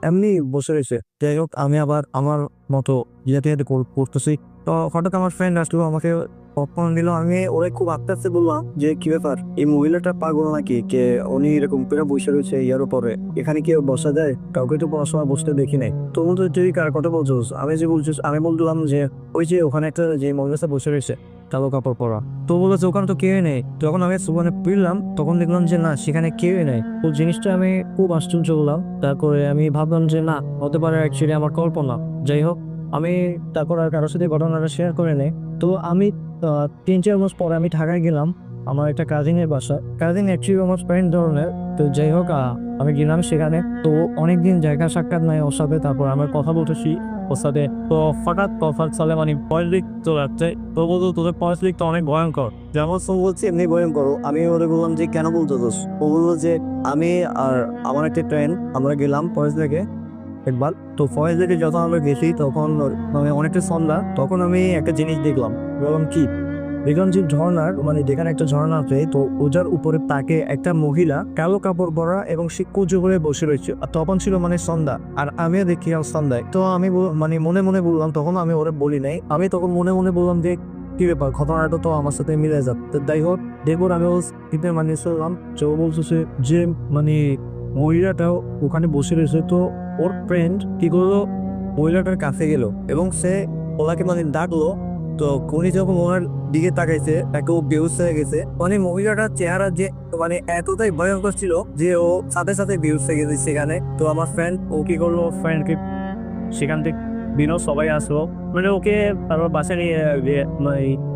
এমনি বসে রয়েছে। যাই হোক, আমি আবার আমার মতো যেতে যেতে করতেছি। তো হঠাৎ আমার ফ্রেন্ড আসলো, আমাকে পপকর্ন দিল। আমি ওরে খুব আস্তে আস্তে বললাম যে কি ব্যাপার, এই মহিলাটা পাগল নাকি, কে উনি এরকম করে বসে রয়েছে ইয়ার উপরে, এখানে কেউ বসা যায়? কাউকে তো পড়াশোনা বসতে দেখি নাই। তো বলতো তুই কার কথা বলছিস? আমি বললাম যে ওই যে ওখানে একটা যে মহিলা বসে রয়েছে কালো কাপড় পরা। তো বলেছে ওখানে তো কেউই নেই। তখন আমি সুবানে ফিরলাম, তখন দেখলাম যে না, সেখানে কেউই নেই। তো জিনিসটা আমি খুব আশ্চর্য হলাম। তারপরে আমি ভাবলাম যে না, হতে পারে অ্যাকচুয়ালি আমার কল্পনা। যাই হোক, আমি তারপর আর কারোর সাথে ঘটনাটা শেয়ার করে নেই। তো আমি 3-4 মাস পরে আমি ঢাকায় গেলাম আমার একটা কাজিনের বাসা। কাজিন অ্যাকচুয়ালি আমার ফ্রেন্ড ধরনের। তো যাই হোক আমি গেলাম সেখানে। তো অনেকদিন জায়গা সাক্ষাৎ নাই ওর সাথে, তারপর আমার কথা বলতেছি ওর সাথে। তো হঠাৎ কথা চলে মানে ভয়েস লিক চলে যাচ্ছে। তো বলতো তোদের ভয়েস লিকটা অনেক ভয়ঙ্কর, যেমন সব বলছি এমনি ভয়ঙ্কর। আমি ওরে বললাম যে কেন বলতো দোষ? ও বললো যে আমি আর আমার একটা ট্রেন আমরা গেলাম ভয়েস লেগে একবার। তো ফয়েজ লেকে যখন আমরা গেছি তখন মানে অনেকটা সন্ধ্যা, তখন আমি একটা জিনিস দেখলাম। বললাম কি? দেখলাম যে ঝর্ণার মানে যেখানে একটা ঝর্ণা আছে, তো ওটার উপরে তাকে একটা মহিলা কালো কাপড় পরা এবং সে কুচু করে বসে রয়েছে। আর তখন ছিল মানে সন্ধ্যা, আর আমিও দেখি সন্ধ্যায়। তো আমি মানে মনে মনে বললাম, তখন আমি ওরা বলি নাই, আমি তখন মনে মনে বললাম যে কি ব্যাপার, ঘটনাটা তো আমার সাথে মিলে যাচ্ছে। যাই হোক দেখুন আমি ও মানে শুনলাম যে ও বলতেছে যে মানে মহিলাটাও ওখানে বসে রয়েছে। তো ওর ফ্রেন্ড কি করলো, মহিলাটার কাছে গেল এবং সে ওনাকে মানে ডাকলো। তো উনি যখন ওনার দিকে তাকাইছে তাকে ও বেহুশ হয়ে গেছে। মানে মহিলাটার চেহারা যে মানে এতটাই ভয়ঙ্কর ছিল যে ও সাথে সাথে বেহুশ হয়ে গেছে সেখানে। তো আমার ফ্রেন্ড ও কি করলো, ফ্রেন্ডকে সেখান থেকে বিনো সবাই আসলো, মানে ওকে তারপর বাসায়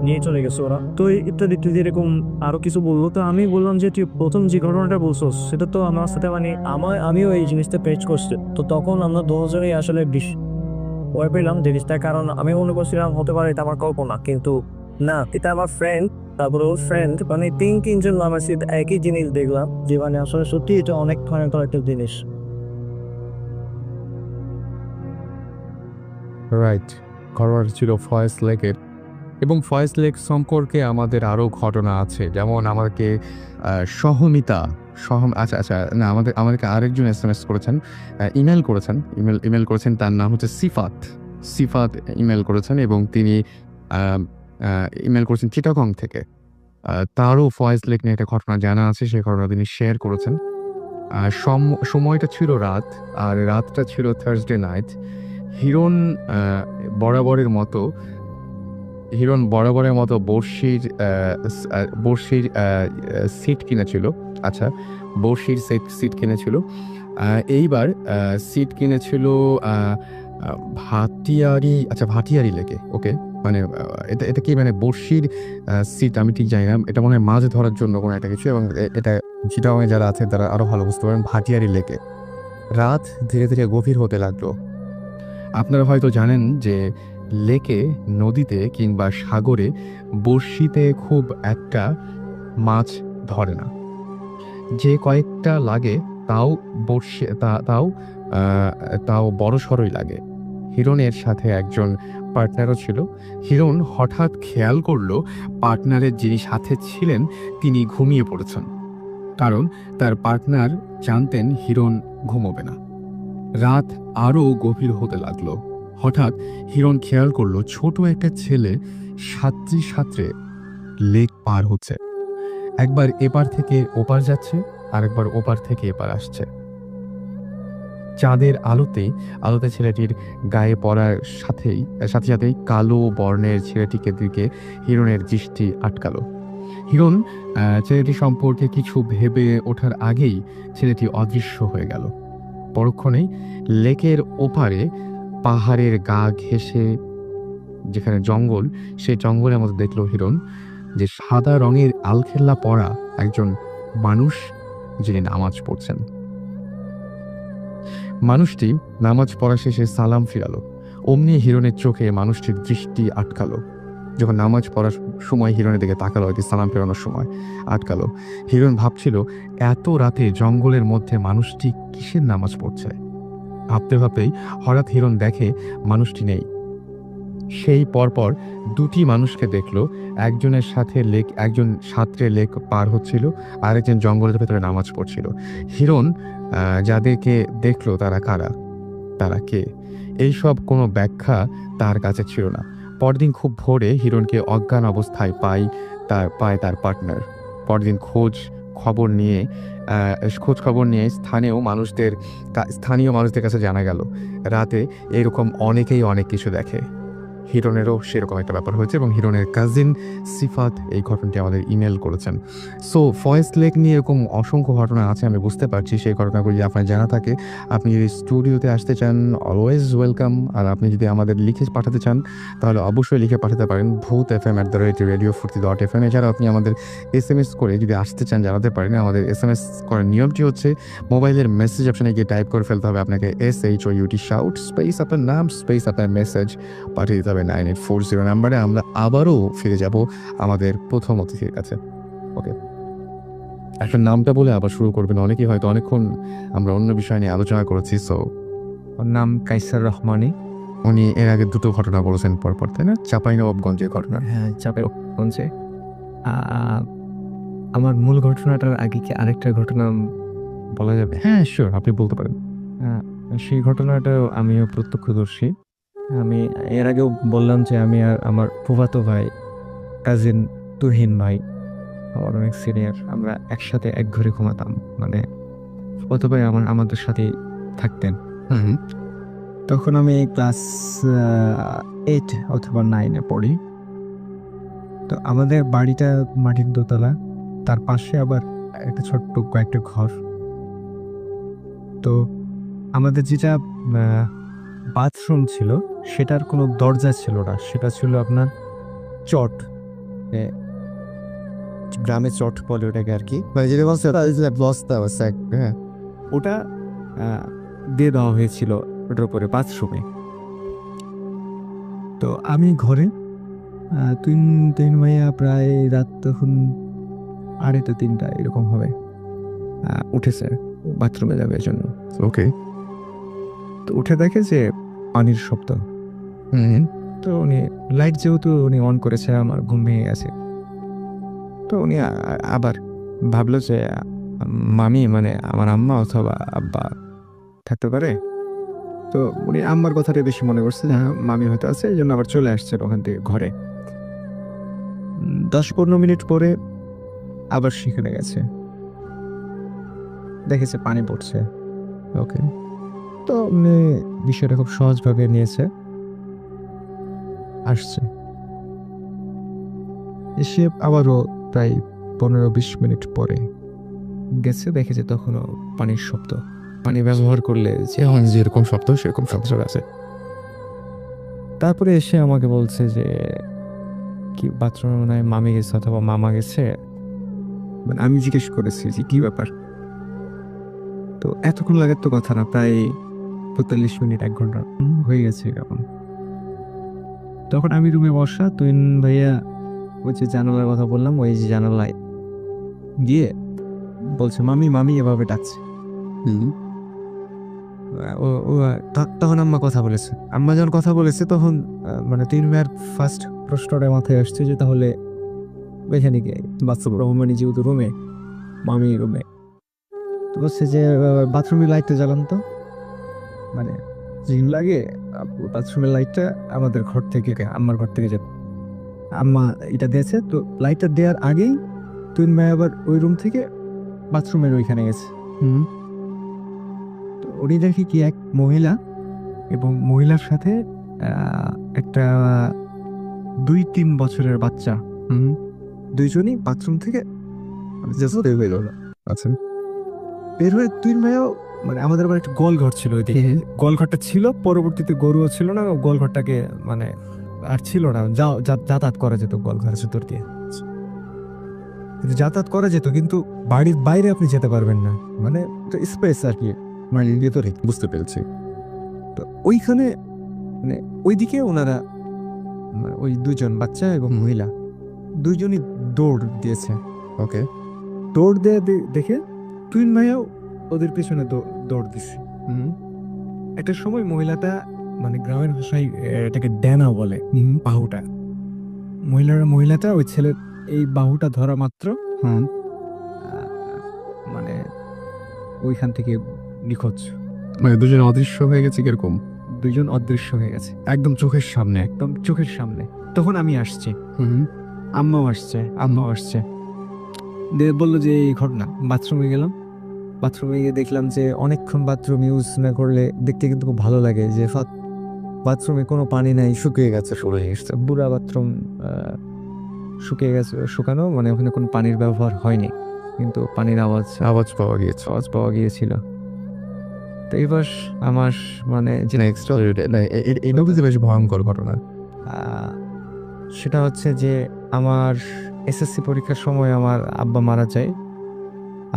নিয়ে চলে গেছে ওরা। তো ইত্যাদি ইত্যাদি এরকম আরো কিছু বললো। তো আমি বললাম যে তুই প্রথম যে ঘটনাটা বলছোস সেটা তো আমার সাথে মানে আমিও এই জিনিসটা পেচ করছি। তো তখন আমরা দুজনেই আসলে ভয় পেলাম জিনিসটা, কারণ আমি মনে করছিলাম হতে পারে এটা আমার কল্পনা, কিন্তু না, এটা আমার ফ্রেন্ড। তারপরে ওর ফ্রেন্ড মানে 3-4 জন আমার সাথে একই জিনিস দেখলাম, যে মানে আসলে সত্যি এটা অনেক ভয়ঙ্কর একটা জিনিস। রাইট, ঘটনাটা ছিল ফয়েজ লেকের। এবং ফয়েজ লেক সম্পর্কে আমাদের আরও ঘটনা আছে, যেমন আমাদেরকে সহমিতা আচ্ছা আচ্ছা না, আমাদেরকে আরেকজন SMS করেছেন, ইমেল করেছেন, তার নাম হচ্ছে সিফাত ইমেল করেছেন, এবং তিনি ইমেল করেছেন চিটাগং থেকে। তারও ফয়েজ লেক নিয়ে একটা ঘটনা জানা আছে, সেই ঘটনা তিনি শেয়ার করেছেন। সময়টা ছিল রাত, আর রাতটা ছিল থার্সডে নাইট। হিরণ বরাবরের মতো বড়শির সিট কিনেছিল। আচ্ছা, বড়শির সিট কিনেছিল। এইবার সিট কিনেছিল ভাটিয়ারি লেকে। ওকে, মানে এটা কি মানে বড়শির সিট আমি ঠিক জানি না, এটা মনে হয় মাছ ধরার জন্য কোনো একটা কিছু, এবং এটা চিটাগংয়ে যারা আছে তারা আরো ভালো বুঝতে পারেন। ভাটিয়ারি লেকে রাত ধীরে ধীরে গভীর হতে লাগলো। আপনারা হয়তো জানেন যে লেকে, নদীতে কিংবা সাগরে বড়শিতে খুব একটা মাছ ধরে না, যে কয়েকটা লাগে তাও বড় সড়ই লাগে। হিরণের সাথে একজন পার্টনারও ছিল। হিরণ হঠাৎ খেয়াল করলো পার্টনারের যিনি সাথে ছিলেন তিনি ঘুমিয়ে পড়েছেন, কারণ তার পার্টনার জানতেন হিরণ ঘুমোবে না। রাত আরও গভীর হতে লাগলো। হঠাৎ হিরণ খেয়াল করলো ছোট একটা ছেলে সাঁতরে লেক পার হচ্ছে। একবার এপার থেকে ওপার যাচ্ছে, আর একবার ওপার থেকে এপার আসছে। চাঁদের আলোতে ছেলেটির গায়ে পড়ার সাথেই কালো বর্ণের ছেলেটিকে দিকে হিরণের দৃষ্টি আটকালো। হিরণ ছেলেটি সম্পর্কে কিছু ভেবে ওঠার আগেই ছেলেটি অদৃশ্য হয়ে গেল। পরক্ষণেই লেকের ওপারে পাহাড়ের গা ঘেঁষে যেখানে জঙ্গল, সেই জঙ্গলের মধ্যে দেখলো হিরণ যে সাদা রঙের আলখেল্লা পরা একজন মানুষ, যিনি নামাজ পড়ছেন। মানুষটি নামাজ পড়া শেষে সালাম ফিরালো। অমনি হিরণের চোখে মানুষটির দৃষ্টি আটকালো। যখন নামাজ পড়ার সময় হিরণের দিকে তাকালো, আর কি সালাম ফেরানোর সময় আটকালো। হিরণ ভাবছিল এত রাতে জঙ্গলের মধ্যে মানুষটি কিসের নামাজ পড়ছে। ভাবতেই হঠাৎ হিরণ দেখে মানুষটি নেই। সেই পরপর দুটি মানুষকে দেখলো, একজনের একজন সাঁতরে লেক পার হচ্ছিল, আর একজন জঙ্গলের ভেতরে নামাজ পড়ছিল। হিরণ যাদেরকে দেখলো তারা কারা, তারা কে, এইসব কোনো ব্যাখ্যা তার কাছে ছিল না। পরদিন খুব ভোরে হিরণকে অজ্ঞান অবস্থায় পায় তার পার্টনার। পরদিন খোঁজ খবর নিয়ে স্থানীয় মানুষদের কাছে জানা গেল রাতে এরকম অনেকেই অনেক কিছু দেখে। হিরণেরও সেরকম একটা ব্যাপার হয়েছে এবং হিরণের কাজিন সিফাত এই ঘটনাটি আমাদের ইমেল করেছেন। সো ফয়েস্ট লেক নিয়ে এরকম অসংখ্য ঘটনা আছে, আমি বুঝতে পারছি। সেই ঘটনাগুলি যদি আপনার জানা থাকে, আপনি যদি স্টুডিওতে আসতে চান, অলওয়েজ ওয়েলকাম। আর আপনি যদি আমাদের লিখে পাঠাতে চান তাহলে অবশ্যই লিখে পাঠাতে পারেন bhuthfm@radiofuর্তি.fm। এছাড়া আপনি আমাদের SMS করে যদি আসতে চান জানাতে পারেন। আমাদের SMS করার নিয়মটি হচ্ছে মোবাইলের মেসেজ অপশানে গিয়ে টাইপ করে ফেলতে হবে আপনাকে SHOUT শাউট স্পেস আপনার নাম স্পেস আপনার মেসেজ পাঠিয়ে দিতে হবে 9840 নাম্বারে। আমরা আবারও ফিরে যাব আমাদের প্রথম অতিথির কাছে। ওকে, একটা নামটা বলে আবার শুরু করবেন। অনেকেই হয়তো অনেকক্ষণ আমরা অন্য বিষয় নিয়ে আলোচনা করেছি। সো ওর নাম কাইসার রহমানি। উনি এর আগে দুটো ঘটনা বলেছেন পরপর, তাই না? চাঁপাইনবাবগঞ্জের ঘটনা। হ্যাঁ, চাঁপাইনবাবগঞ্জে। আমার মূল ঘটনাটার আগে কি আরেকটা ঘটনা বলা যাবে? হ্যাঁ শিওর, আপনি বলতে পারেন। সেই ঘটনাটাও আমিও প্রত্যক্ষদর্শী। আমি এর আগেও বললাম যে আমি আর আমার ফুফাতো ভাই, কাজিন তুহিন ভাই, আমার অনেক সিনিয়র, আমরা একসাথে এক ঘরে ঘুমাতাম। মানে ফুফাতো ভাই আমাদের সাথেই থাকতেন। তখন আমি ক্লাস 8 অথবা 9-এ পড়ি। তো আমাদের বাড়িটা মাটির দোতলা, তার পাশে আবার একটা ছোট্ট কয়েকটা ঘর। তো আমাদের যেটা বাথরুম ছিল সেটার কোনো দরজা ছিল না, সেটা ছিল আপনার চট, গ্রামে চট বলে ওটাকে আর কি, ওটা দিয়ে দেওয়া হয়েছিল ওটার উপরে বাথরুমে। তো আমি ঘরে তিন ভাইয়া প্রায় রাত তখন 2:30-3টা এরকম হবে, উঠেছে বাথরুমে যাবে এর জন্য। ওকে, তো উঠে দেখে যে পানির শব্দ। তো উনি লাইট যেহেতু উনি অন করেছে, আমার ঘুম ভেঙে গেছে। তো উনি আবার ভাবলো যে মামি মানে আমার আম্মা অথবা আব্বা থাকতে পারে। তো উনি আম্মার কথাটা বেশি মনে করছে, হ্যাঁ মামি হয়তো আছে, এই জন্য আবার চলে আসছে ওখান থেকে ঘরে। 10-15 মিনিট পরে আবার সেখানে গেছে, দেখেছে পানি পড়ছে। ওকে, তো উনি বিষয়টা খুব সহজভাবে নিয়েছে, আসছে। এসে আবারও প্রায় 15-20 মিনিট পরে গেছে, দেখেছে তখনও পানির শব্দ। পানি ব্যবহার করলে যেরকম শব্দ সেরকম শব্দ আছে। তারপরে এসে আমাকে বলছে যে কি বাথরুমে মনে হয় মামি গেছে অথবা মামা গেছে। মানে আমি জিজ্ঞেস করেছি যে কি ব্যাপার। তো এতক্ষণ লাগার তো কথা না, প্রায় 45 মিনিট 1 ঘন্টা হয়ে গেছে এরকম। তখন আমি রুমে বসা, তুই ভাইয়া ওই যে জানালার কথা বললাম, ওই যে জানালায় গিয়ে বলছে মামি মামি এভাবে ডাকছে। তখন আম্মা কথা বলেছে। আম্মা যখন কথা বলেছে তখন মানে তিন ভাইয়ের ফার্স্ট প্রশ্নটা মাথায় আসছে যে তাহলে ওইখানে গিয়ে বাথরুম রহমানি যেহেতু রুমে, মামি রুমে, তো বলছে যে বাথরুমের লাইটটা জ্বালান তো। মানে জিম লাগে বাথরুমের লাইটটা আমাদের ঘর থেকে, আম্মার ঘর থেকে যেত। আম্মা এটা দিয়েছে, তো লাইটটা দেওয়ার আগেই তুই ভাই আবার ওই রুম থেকে বাথরুমের ওইখানে গেছে। তো উনি দেখি কি এক মহিলা এবং মহিলার সাথে একটা 2-3 বছরের বাচ্চা, দুইজনই বাথরুম থেকে আচ্ছা, বের হয়ে তুই ভাইও, মানে আমাদের আবার একটা গোল ঘর ছিল ওইদিকে। গোল ঘরটা ছিল, পরবর্তীতে গরুও ছিল না, গোল ঘরটাকে মানে আর ছিল না, যাতায়াত করা যেত গোল ঘরের ভিতর দিয়ে, কিন্তু যাতায়াত করা যেত, কিন্তু বাড়ির বাইরে আপনি যেতে পারবেন না, মানে স্পেস আর কি, মানে ভেতরে। বুঝতে পেরেছি। তো ওইখানে মানে ওইদিকে ওনারা মানে ওই দুজন বাচ্চা এবং মহিলা দুইজনই দৌড় দিয়েছে। ওকে, দৌড় দিয়ে দেখে তুই ভাইয়াও ওদের পিছনে দৌড় দিছে। একটা সময় মহিলাটা, মানে গ্রামের ভাষায় এটাকে ড্যানা বলে, বাহুটা, মহিলাটা ওই ছেলের এই বাহুটা ধরা মাত্র মানে ওইখান থেকে নিখোঁজ। মানে দুজন অদৃশ্য হয়ে গেছে কিরকম? দুইজন অদৃশ্য হয়ে গেছে একদম চোখের সামনে, একদম চোখের সামনে। তখন আমি আসছি, আম্মাও আসছে, দিয়ে বললো যে এই ঘটনা। বাথরুমে গেলাম, বাথরুমে গিয়ে দেখলাম যে অনেকক্ষণ বাথরুম ইউজ না করলে দেখতে কিন্তু খুব ভালো লাগে, যে বাথরুমে কোনো পানি নাই, শুকিয়ে গেছে, শুকিয়ে গেছে পুরা বাথরুম, শুকিয়ে গেছে, শুকানো মানে ওখানে কোনো পানির ব্যবহার হয়নি, কিন্তু পানির আওয়াজ পাওয়া গিয়েছে। আওয়াজ পাওয়া গিয়েছিল। তো এবার আমার মানে যে নেক্সট এটা বুঝতে বেশ ভয়ঙ্কর ঘটনা। সেটা হচ্ছে যে আমার এসএসসি পরীক্ষার সময় আমার আব্বা মারা যায়।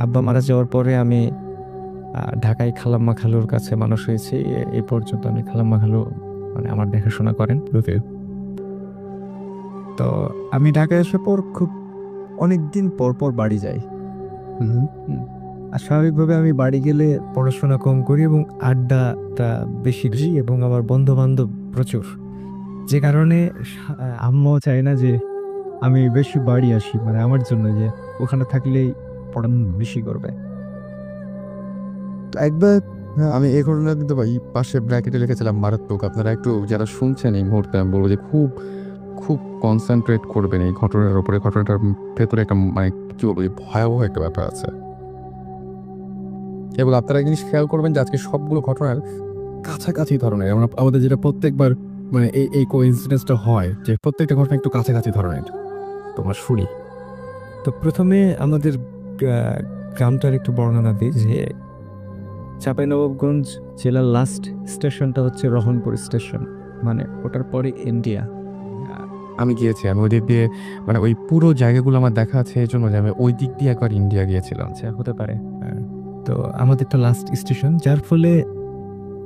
আব্বা মারা যাওয়ার পরে আমি ঢাকায় খালাম্মা খালুর কাছে মানুষ হয়েছি। এই পর্যন্ত আমি খালাম্মা খালু মানে আমার দেখাশোনা করেন। তো আমি ঢাকায় আসার পর খুব অনেক দিন পর পর বাড়ি যাই। আর স্বাভাবিকভাবে আমি বাড়ি গেলে পড়াশোনা কম করি এবং আড্ডাটা বেশি দিই এবং আমার বন্ধু বান্ধব প্রচুর, যে কারণে আম্মাও চায় না যে আমি বেশি বাড়ি আসি, মানে আমার জন্য যে ওখানে থাকলেই পড়ানো বেশি করবে। তো একবার আমি এই ঘটনা কিন্তু এই পাশে ব্র্যাকেটে লিখেছিলাম মারাত্মক। আপনারা একটু যারা শুনছেন এই মুহূর্তে আমি বলবো যে খুব খুব কনসেন্ট্রেট করবেন এই ঘটনার উপরে। ঘটনাটার ভেতরে একটা মানে কি বলবো ভয়াবহ একটা ব্যাপার আছে। এবং আপনারা জিনিস খেয়াল করবেন যে আজকে সবগুলো ঘটনার কাছাকাছি ধরনের, আমাদের যেটা প্রত্যেকবার মানে এই কোইন্সিডেন্সটা হয় যে প্রত্যেকটা ঘটনা একটু কাছাকাছি ধরনের। তোমার শুনি। তো প্রথমে আমাদের গ্রামটার একটু বর্ণনা দিই যে চাঁপাইনবাবগঞ্জ জেলার লাস্ট স্টেশনটা হচ্ছে রহনপুর স্টেশন, মানে ওটার পরে ইন্ডিয়া। আমি গিয়েছি, আমি ওই দিক দিয়ে মানে ওই পুরো জায়গাগুলো আমার দেখা আছে, এই জন্য যে আমি ওই দিক দিয়ে একবার ইন্ডিয়া গিয়েছিলাম। আচ্ছা, হতে পারে। তো আমাদেরটা লাস্ট স্টেশন, যার ফলে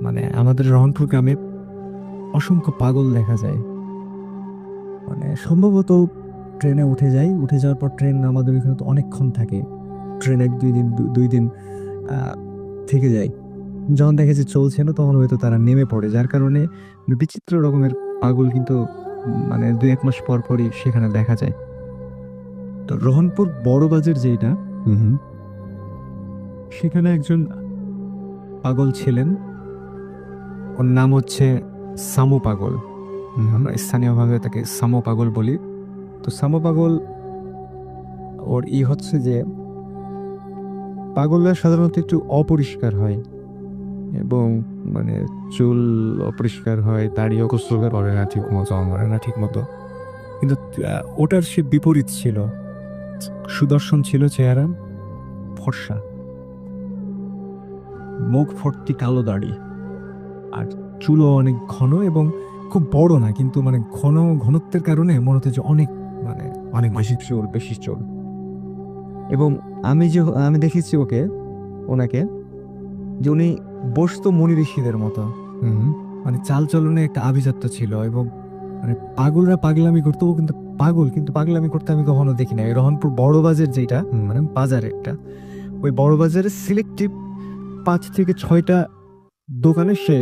মানে আমাদের রহনপুর গ্রামে অসংখ্য পাগল দেখা যায়। মানে সম্ভবত ট্রেনে উঠে যাওয়ার পর ট্রেন আমাদের এখানে তো অনেকক্ষণ থাকে, ট্রেন দুই দিন থেকে যায়। যখন দেখে যে চলছে না তখন হয়তো তারা নেমে পড়ে, যার কারণে বিচিত্র রকমের পাগল কিন্তু মানে 2-1 মাস পর পরই সেখানে দেখা যায়। তো রহনপুর বড় বাজার যেটা, সেখানে একজন পাগল ছিলেন, ওর নাম হচ্ছে সামু পাগল। আমরা স্থানীয়ভাবে তাকে সামু পাগল বলি। তো সামু পাগল ওর হচ্ছে যে পাগলরা সাধারণত একটু অপরিষ্কার হয় এবং মানে চুল অপরিষ্কার হয়, দাড়িও গোসল করে না ঠিক মতো, করে না ঠিক মতো। কিন্তু ওটার সে বিপরীত ছিল, সুদর্শন ছিল চেহারা, ফর্সা, মুখ ভর্তি কালো দাড়ি, আর চুলও অনেক ঘন এবং খুব বড় না, কিন্তু মানে ঘনত্বের কারণে মনে হচ্ছে যে অনেক বেশি চুল। এবং আমি দেখেছি ওনাকে যে উনি বসতো মুনি ঋষিদের মতো, মানে চাল চলনে একটা আভিজাত্য ছিল। এবং মানে পাগলরা পাগলামি করতো, ও কিন্তু পাগল, কিন্তু পাগলামি করতে আমি কখনো দেখি না। রহনপুর বড় বাজার যেটা মানে বাজার একটা, ওই বড় বাজারে সিলেক্টিভ 5 থেকে 6টা দোকানে সে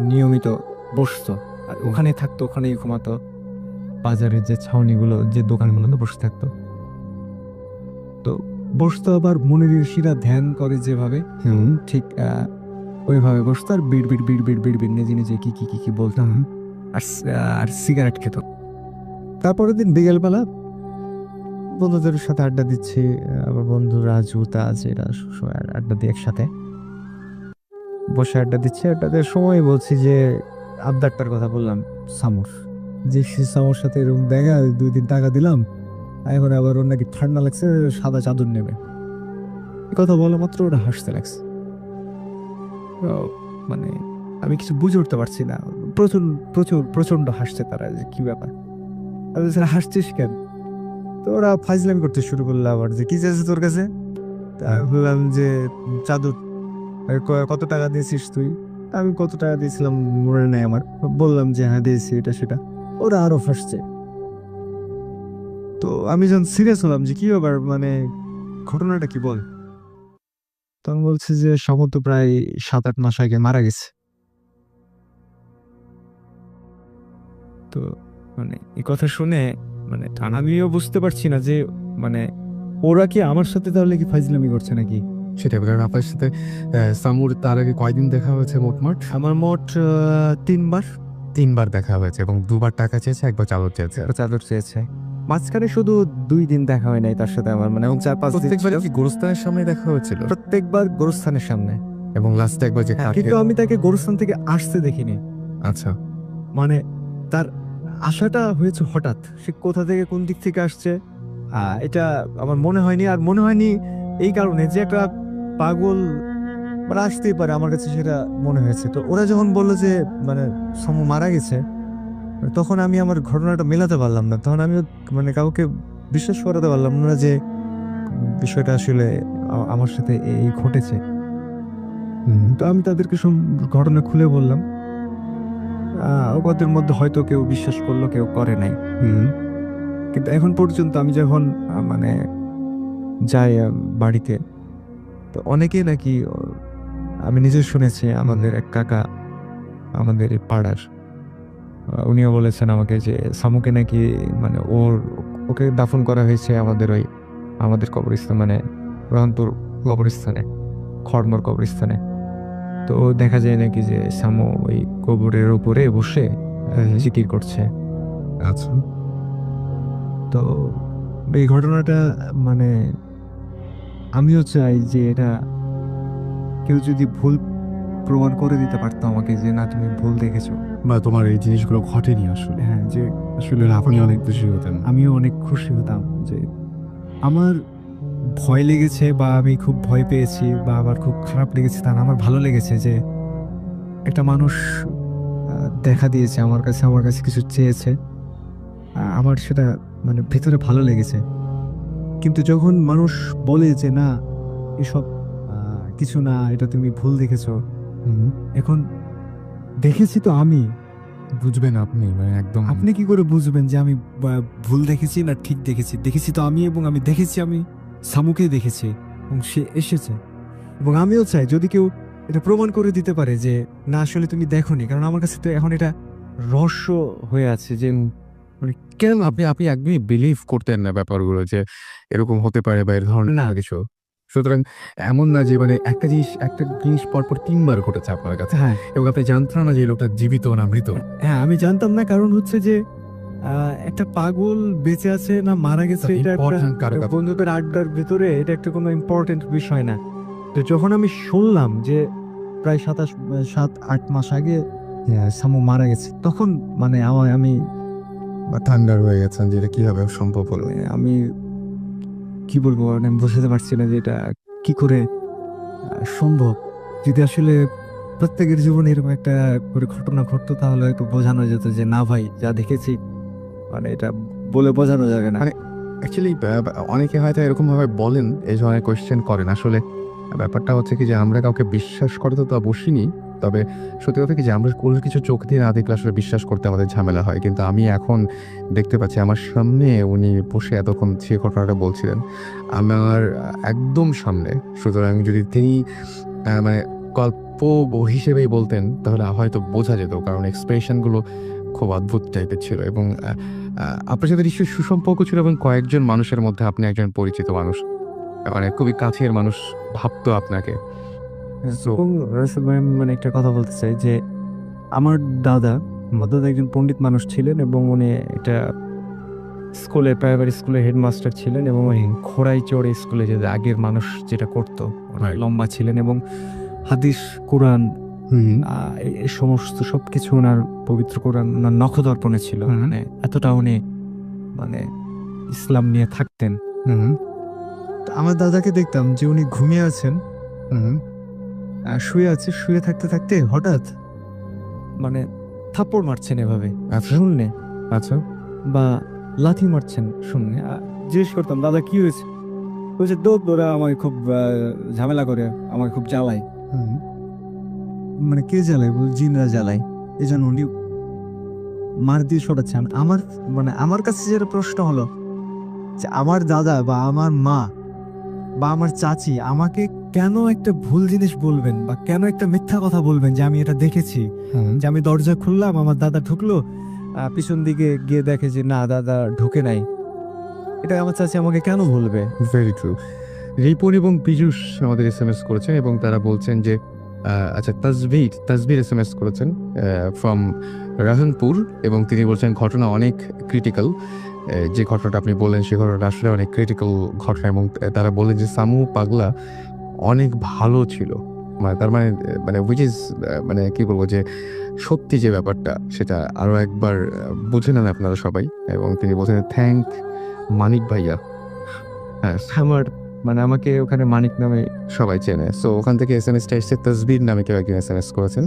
নিয়মিত বসতো, আর ওখানে থাকতো, ওখানেই ঘুমাতো। বাজারের যে ছাউনিগুলো, যে দোকানগুলোতে বসে থাকতো, তো বসতো। আবার মুনি ঋষিরা ধ্যান করে যেভাবে, ঠিক ওইভাবে বসতো, আর বিড় বিড় নিজে নিজে কি বলতাম, আর সিগারেট খেত। তারপরের দিন বিকেলবেলা বন্ধুদের সাথে আড্ডা দিচ্ছি, আমার বন্ধু রাজু, তাজ, এরা সবসময় আড্ডা দিই একসাথে বসে আড্ডা দিচ্ছি। আড্ডা দেওয়ার সময় বলছি যে আবদারটার কথা বললাম সামুর, যে সে সামুর সাথে এরকম দেখা 2 দিন টাকা দিলাম, এখন আবার ওর নাকি ঠান্ডা লাগছে, সাদা চাদর নেবে। কথা বলা মাত্র ওরা হাসতে লাগছে। মানে আমি কিছু বুঝে উঠতে পারছি না, প্রচন্ড হাসছে তারা, যে কি ব্যাপার, হাসছিস কেন? তো ওরা ফাজলামি করতে শুরু করলো আবার, যে কি চাইছে তোর কাছে? আমি বললাম যে চাদর। কত টাকা দিয়েছিস তুই? আমি কত টাকা দিয়েছিলাম মনে নেই আমার, বললাম যে হ্যাঁ দিয়েছি, এটা সেটা। ওরা আরো হাসছে। তো আমি যখন সিরিয়াস হলাম যে কি ব্যাপার, মানে ঘটনাটা কি বল, তখন বলছে যে সম্ভবত প্রায় 7-8 মাস আগে মারা গেছে। তো মানে এই কথা শুনে মানে আমিও বুঝতে পারছি না যে মানে ওরা কি আমার সাথে তাহলে কি ফাজলামি করছে নাকি। সেটাই, কারণ আপনার সাথে সামুর তার আগে কয়দিন দেখা হয়েছে? মোট আমার 3বার দেখা হয়েছে, এবং 2বার টাকা চেয়েছে, 1বার চাদর চেয়েছে। মাঝখানে শুধু 2 দিন দেখা হয় নাই তার সাথে আমার, মানে 4-5 দিন। প্রত্যেকবার কি গোরস্থানের সামনে দেখা হয়েছিল? প্রত্যেকবার গোরস্থানের সামনে, এবং লাস্টে একবার যে কিন্তু আমি তাকে গোরস্থান থেকে আসতে দেখিনি। আচ্ছা। মানে তার আশাটা হয়েছে হঠাৎ, সে কোথা থেকে কোন দিক থেকে আসছে এটা আমার মনে হয়নি। আর মনে হয়নি এই কারণে যে একটা পাগল মানে আসতেই পারে, আমার কাছে সেটা মনে হয়েছে। তো ওরা যখন বললো যে মানে সমু মারা গেছে, তখন আমি আমার ঘটনাটা মেলাতে পারলাম না। তখন আমি মানে কাউকে বিশ্বাস করাতে পারলাম না যে বিষয়টা আসলে আমার সাথে এই ঘটেছে। তো আমি তাদেরকে সব ঘটনা খুলে বললাম। ওদের মধ্যে হয়তো কেউ বিশ্বাস করলো, কেউ করে নাই। কিন্তু এখন পর্যন্ত আমি যখন মানে যাই বাড়িতে, তো অনেকেই নাকি আমি নিজে শুনেছি, আমাদের এক কাকা আমাদের এই পাড়ার, উনিও বলেছেন আমাকে যে সামুকে নাকি মানে ওকে দাফন করা হয়েছে আমাদের কবরস্থান, মানে রহনপুর কবরস্থানে, খড়মর কবরস্থানে। তো দেখা যায় নাকি যে সামু ওই কবরের উপরে বসে জিকির করছে। আচ্ছা। তো এই ঘটনাটা মানে আমিও চাই যে এটা কেউ যদি ভুল প্রমাণ করে দিতে পারতো আমাকে যে না তুমি ভুল দেখেছো, বা তোমার এই জিনিসগুলো ঘটেনি আসলে, হ্যাঁ, যে আসলে আপনি অনেক খুশি হতেন। আমিও অনেক খুশি হতাম যে আমার ভয় লেগেছে বা আমি খুব ভয় পেয়েছি বা আমার খুব খারাপ লেগেছে তা না, আমার ভালো লেগেছে যে একটা মানুষ দেখা দিয়েছে আমার কাছে কিছু চেয়েছে। আমার সেটা মানে ভেতরে ভালো লেগেছে। কিন্তু যখন মানুষ বলে যে না এসব কিছু না, এটা তুমি ভুল দেখেছো, এখন দেখেছি তো আমি, বুঝবেন আপনি মানে একদম আপনি কি করে বুঝবেন যে আমি ভুল দেখেছি না ঠিক দেখেছি? দেখেছি তো আমি, এবং আমি দেখেছি, আমি সামুকে দেখেছি এবং সে এসেছে। এবং আমিও চাই যদি কেউ এটা প্রমাণ করে দিতে পারে যে না আসলে তুমি দেখোনি, কারণ আমার কাছে তো এখন এটা রহস্য হয়ে আছে যে মানে কেন আপনি আপনি একদমই বিলিভ করতেন না ব্যাপারগুলো যে এরকম হতে পারে বা এর ধরনের না। কিছু। সুতরাং এমন না যে মানে একটা জিনিস পরপর ৩ বার ঘটেছে আপনার কাছে হ্যাঁ, এবং আপনি জানতেন না যে এই লোকটা জীবিত না মৃত। হ্যাঁ, আমি জানতাম না, কারণ হচ্ছে যে একটা পাগল বেঁচে আছে না মারা গেছে এটা Important কারো কাছে। বন্ধুদের আড্ডার ভিতরে এটা একটা কোনো ইম্পর্টেন্ট বিষয় না। তো যখন আমি শুনলাম যে প্রায় 7-8 মাস আগে সামু মারা গেছে, তখন মানে আমি বা থান্ডার হয়ে গেছেন যে এটা কিভাবে সম্ভব হলো। আমি কি বলবো, মানে আমি বোঝাতে পারছি না যে এটা কি করে সম্ভব। যদি আসলে প্রত্যেকের জীবনে এরকম একটা করে ঘটনা ঘটতো তাহলে একটু বোঝানো যেত যে না ভাই যা দেখেছি, মানে এটা বলে বোঝানো যাবে না। মানে অ্যাকচুয়ালি অনেকে হয়তো এরকমভাবে বলেন, এই ধরনের কোয়েশ্চেন করেন। আসলে ব্যাপারটা হচ্ছে কি যে আমরা কাউকে বিশ্বাস করতে তো বসিনি। তবে সত্যি কথা কি যে আমরা কোনো কিছু চোখ দিয়ে না দেখলে আসলে বিশ্বাস করতে আমাদের ঝামেলা হয়। কিন্তু আমি এখন দেখতে পাচ্ছি আমার সামনে উনি বসে এতক্ষণ যে ঘটনাটা বলছিলেন, আমার একদম সামনে। সুতরাং যদি তিনি মানে গল্প হিসেবেই বলতেন তাহলে হয়তো বোঝা যেত, কারণ এক্সপ্রেশনগুলো খুব অদ্ভুত টাইপের ছিল। এবং আপনার সাথে নিশ্চয়ই সুসম্পর্ক ছিল এবং কয়েকজন মানুষের মধ্যে আপনি একজন পরিচিত মানুষ, মানে খুবই কাছের মানুষ ভাবতো আপনাকে। So, এবং রাসেল ভাই, আমি মানে একটা কথা বলতে চাই যে আমার দাদা একজন পণ্ডিত মানুষ ছিলেন এবং উনি একটা প্রাইমারি স্কুলের হেডমাস্টার ছিলেন এবং ওই ঘোড়ায় চড়ে স্কুলে যে আগের মানুষ যেটা করতো, Right. লম্বা ছিলেন এবং হাদিস, কোরআন, এই সমস্ত সবকিছু ওনার পবিত্র কোরআন ওনার নখদর্পণে ছিল। মানে এতটা উনি মানে ইসলাম নিয়ে থাকতেন। তো আমার দাদাকে দেখতাম যে উনি ঘুমিয়ে আছেন, শুয়ে আছে, শুয়ে থাকতে থাকতে হঠাৎ মানে থাপ্পড় মারছেন এভাবে আচ্ছা। শুনলে, আচ্ছা। বা লাথি মারছেন শুনলে। জিজ্ঞেস করতাম দাদা কি হয়েছে, বলছে দৌড়া আমাকে খুব ঝামেলা করে, আমাকে খুব জ্বালায়। মানে কে জ্বালায়? বল জিনরা জ্বালায়, এই জন্য উনি মার দিয়ে সরাচ্ছেন। আমার মানে আমার কাছে যেটা প্রশ্ন হলো যে আমার দাদা বা আমার মা বা আমার চাচি আমাকে কেন একটা ভুল জিনিস বলবেন বা কেন একটা মিথ্যা কথা বলবেন যে আমি এটা দেখেছি, যে আমি দরজা খুললাম আমার দাদা ঢুকলো, পিছন দিকে গিয়ে দেখে যে না দাদা ঢুকে নাই, এটা আমার চাচি আমাকে কেন বলবে? Very true. রিপন এবং পীযূষ আমাদের SMS করেছেন এবং তারা বলছেন যে আচ্ছা, তাসবির SMS করেছেন ফ্রম রাহনপুর এবং তিনি বলছেন ঘটনা অনেক ক্রিটিক্যাল। যে ঘটনাটা আপনি বললেন সে ঘটনাটা আসলে অনেক ক্রিটিক্যাল ঘটনা এবং তারা বললেন যে সামু পাগলা অনেক ভালো ছিল। মানে তার মানে উইচ ইজ মানে কি বলবো যে সত্যি যে ব্যাপারটা সেটা আরও একবার বুঝে নেন আপনারা সবাই। এবং তিনি বলছেন থ্যাংক মানিক ভাইয়া। হ্যাঁ, আমার মানে আমাকে ওখানে মানিক নামে সবাই চেনে। সো ওখান থেকে এসএমএসটা এসছে, তসবির নামে কেউ একজন এসএমএস করেছেন।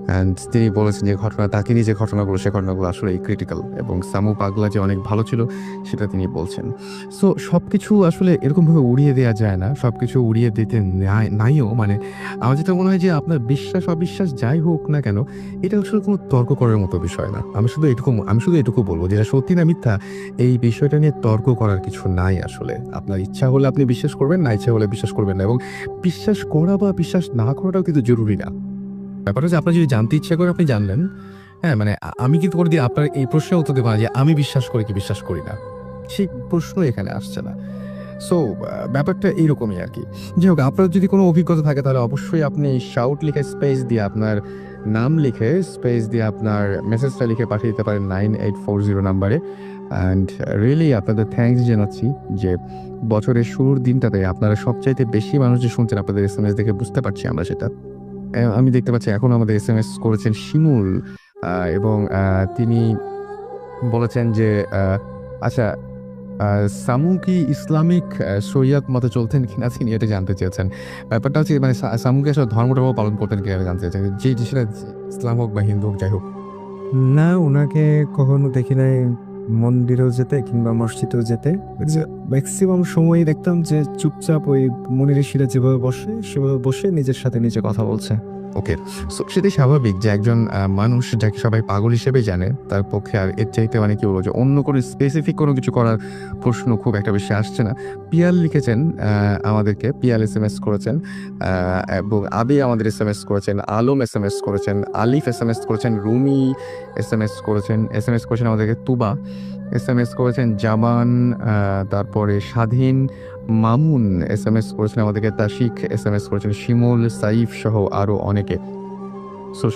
অ্যান্ড তিনি বলেছেন যে ঘটনা তাকে নিয়ে যে ঘটনাগুলো, সে ঘটনাগুলো আসলে ক্রিটিক্যাল, এবং সামু পাগলা যে অনেক ভালো ছিল সেটা তিনি বলছেন। সো সব কিছু আসলে এরকমভাবে উড়িয়ে দেওয়া যায় না, সব কিছু উড়িয়ে দিতে নাইও। মানে আমার যেটা মনে হয় যে আপনার বিশ্বাস অবিশ্বাস যাই হোক না কেন, এটা আসলে কোনো তর্ক করার মতো বিষয় না। আমি শুধু এটুকু বলবো, যেটা সত্যি না মিথ্যা এই বিষয়টা নিয়ে তর্ক করার কিছু নাই আসলে। আপনার ইচ্ছা হলে আপনি বিশ্বাস করবেন, না ইচ্ছা হলে বিশ্বাস করবেন না, এবং বিশ্বাস করা বা বিশ্বাস না করাটাও কিন্তু জরুরি না। ব্যাপারটা যে আপনার যদি জানতে ইচ্ছা করে আপনি জানলেন। হ্যাঁ, মানে আমি কিন্তু করে দিয়ে আপনার এই প্রশ্নের উত্তর দেবো না যে আমি বিশ্বাস করি কি বিশ্বাস করি না, সেই প্রশ্ন এখানে আসছে না। সো ব্যাপারটা এইরকমই আর কি। যাই হোক, আপনার যদি কোনো অভিজ্ঞতা থাকে তাহলে অবশ্যই আপনি শাউট লিখে স্পেস দিয়ে আপনার নাম লিখে স্পেস দিয়ে আপনার মেসেজটা লিখে পাঠিয়ে দিতে পারেন 9840 নাম্বারে। অ্যান্ড রিয়েলি আপনাদের থ্যাঙ্কস জানাচ্ছি যে বছরের শুরুর দিনটাতে আপনারা সবচাইতে বেশি মানুষ যে শুনছেন আপনাদের এসএমএস দেখে বুঝতে পারছি আমরা সেটা। আমি দেখতে পাচ্ছি এখন আমাদের এসএমএস করেছেন শিমুল, এবং তিনি বলেছেন যে আচ্ছা, সামু কি ইসলামিক শরিয়ত মতে চলতেন কিনা তিনি এটা জানতে চেয়েছেন। ব্যাপারটা হচ্ছে মানে সামুকে আসলে ধর্মটা পালন করতেন কিনা জানতে চেয়েছেন, যে সেটা ইসলাম হোক বা হিন্দু হোক যাই হোক। না, ওনাকে কখনো দেখি নাই মন্দিরেও যেতে কিংবা মসজিদেও যেতে। ম্যাক্সিমাম সময়ই দেখতাম যে চুপচাপ ওই মুনি ঋষিরা যেভাবে বসে সেভাবে বসে নিজের সাথে নিজে কথা বলছে। ওকে, সো সেটাই স্বাভাবিক যে একজন মানুষ যাকে সবাই পাগল হিসেবে জানে তার পক্ষে আর এর চাইতে মানে কি বলবো যে অন্য কোনো স্পেসিফিক কোনো কিছু করার প্রশ্ন খুব একটা বেশি আসছে না। পিয়াল লিখেছেন আমাদেরকে, পিয়াল এসএমএস করেছেন, এবং আবি আমাদের এসএমএস করেছেন, আলম এসএমএস করেছেন, আলিফ এসএমএস করেছেন, রুমি এসএমএস করেছেন আমাদেরকে, তুবা এসএমএস করেছেন, জামান, তারপরে স্বাধীন, মামুন এসএমএস করেছেন আমাদেরকে, তাশিক এসএমএস করেছেন, শিমুল, সাইফ সহ আরও অনেকে। সো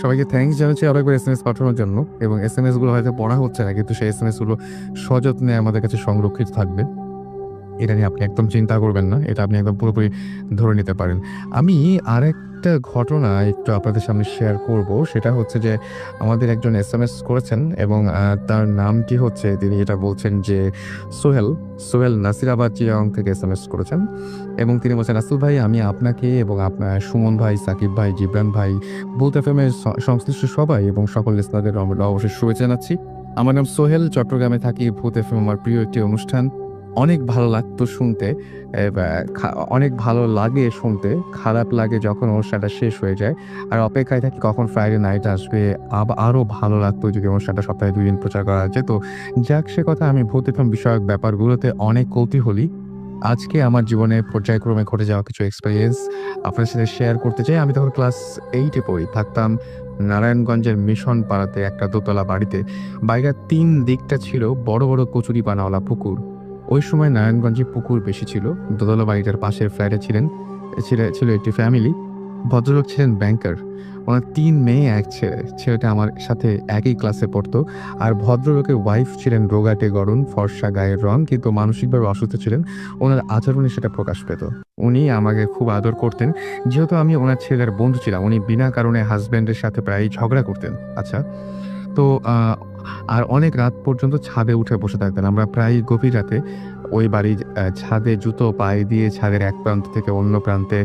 সবাইকে থ্যাঙ্কস জানাচ্ছি আরও একবার এসএমএস পাঠানোর জন্য। এবং এসএমএসগুলো হয়তো পড়া হচ্ছে না, কিন্তু সেই এসএমএসগুলো সযত্নে আমাদের কাছে সংরক্ষিত থাকবে। এটা নিয়ে আপনি একদম চিন্তা করবেন না, এটা আপনি একদম পুরোপুরি ধরে নিতে পারেন। আমি আরেকটা ঘটনা একটু আপনাদের সামনে শেয়ার করব। সেটা হচ্ছে যে আমাদের একজন এসএমএস করেছেন, এবং তার নামটি হচ্ছে, তিনি এটা বলছেন যে সোহেল নাসিরাবাদ চিরাং থেকে এসএমএস করেছেন। এবং তিনি বলছেন, আসল ভাই, আমি আপনাকে এবং আপনার সুমন ভাই, সাকিব ভাই, জিবরান ভাই, বুলতা এফএমের সংশ্লিষ্ট সবাই এবং সকল লিসনারদের অবশ্যই শুভেচ্ছা জানাচ্ছি। আমার নাম সোহেল, চট্টগ্রামে থাকি। ভূত এফএম আমার প্রিয় একটি অনুষ্ঠান। অনেক ভালো লাগতো শুনতে, অনেক ভালো লাগে শুনতে, খারাপ লাগে যখন অনুষ্ঠানটা শেষ হয়ে যায়, আর অপেক্ষায় থাকি কখন ফ্রাইডে নাইট আসবে। আরও ভালো লাগতো যদি অনুষ্ঠানটা সপ্তাহে 2 দিন প্রচার করা যেত। যাক, সে কথা, আমি ভূত এফএম বিষয়ক ব্যাপারগুলোতে অনেক কৌতূহলী। আজকে আমার জীবনে পর্যায়ক্রমে ঘটে যাওয়া কিছু এক্সপেরিয়েন্স আপনার সাথে শেয়ার করতে চাই। আমি তখন ক্লাস 8-এ পড়ি, থাকতাম নারায়ণগঞ্জের মিশন পাড়াতে একটা দোতলা বাড়িতে। বাড়িটার 3 দিকটা ছিল বড় বড় কচুরি পানাওয়ালা পুকুর। ওই সময় নারায়ণগঞ্জে পুকুর বেশি ছিল। দোতলা বাড়িটার পাশের ফ্ল্যাটে ছিল একটি ফ্যামিলি। ভদ্রলোক ছিলেন ব্যাংকার, ওনার 3 মেয়ে, 1 ছেলে। ছেলেটা আমার সাথে একই ক্লাসে পড়তো। আর ভদ্রলোকের ওয়াইফ ছিলেন রোগাটে গড়ন, ফর্সা গায়ের রং, কিন্তু মানসিকভাবে অসুস্থ ছিলেন। ওনার আচরণে সেটা প্রকাশ পেত। উনি আমাকে খুব আদর করতেন, যেহেতু আমি ওনার ছেলের বন্ধু ছিলাম। উনি বিনা কারণে হাজব্যান্ডের সাথে প্রায় ঝগড়া করতেন। আচ্ছা, তো আর অনেক রাত পর্যন্ত ছাদে উঠে বসে থাকতেন। আমরা প্রায় গভীর রাতে ওই বাড়ির ছাদে জুতো পায়ে দিয়ে ছাদের এক প্রান্ত থেকে অন্য প্রান্তে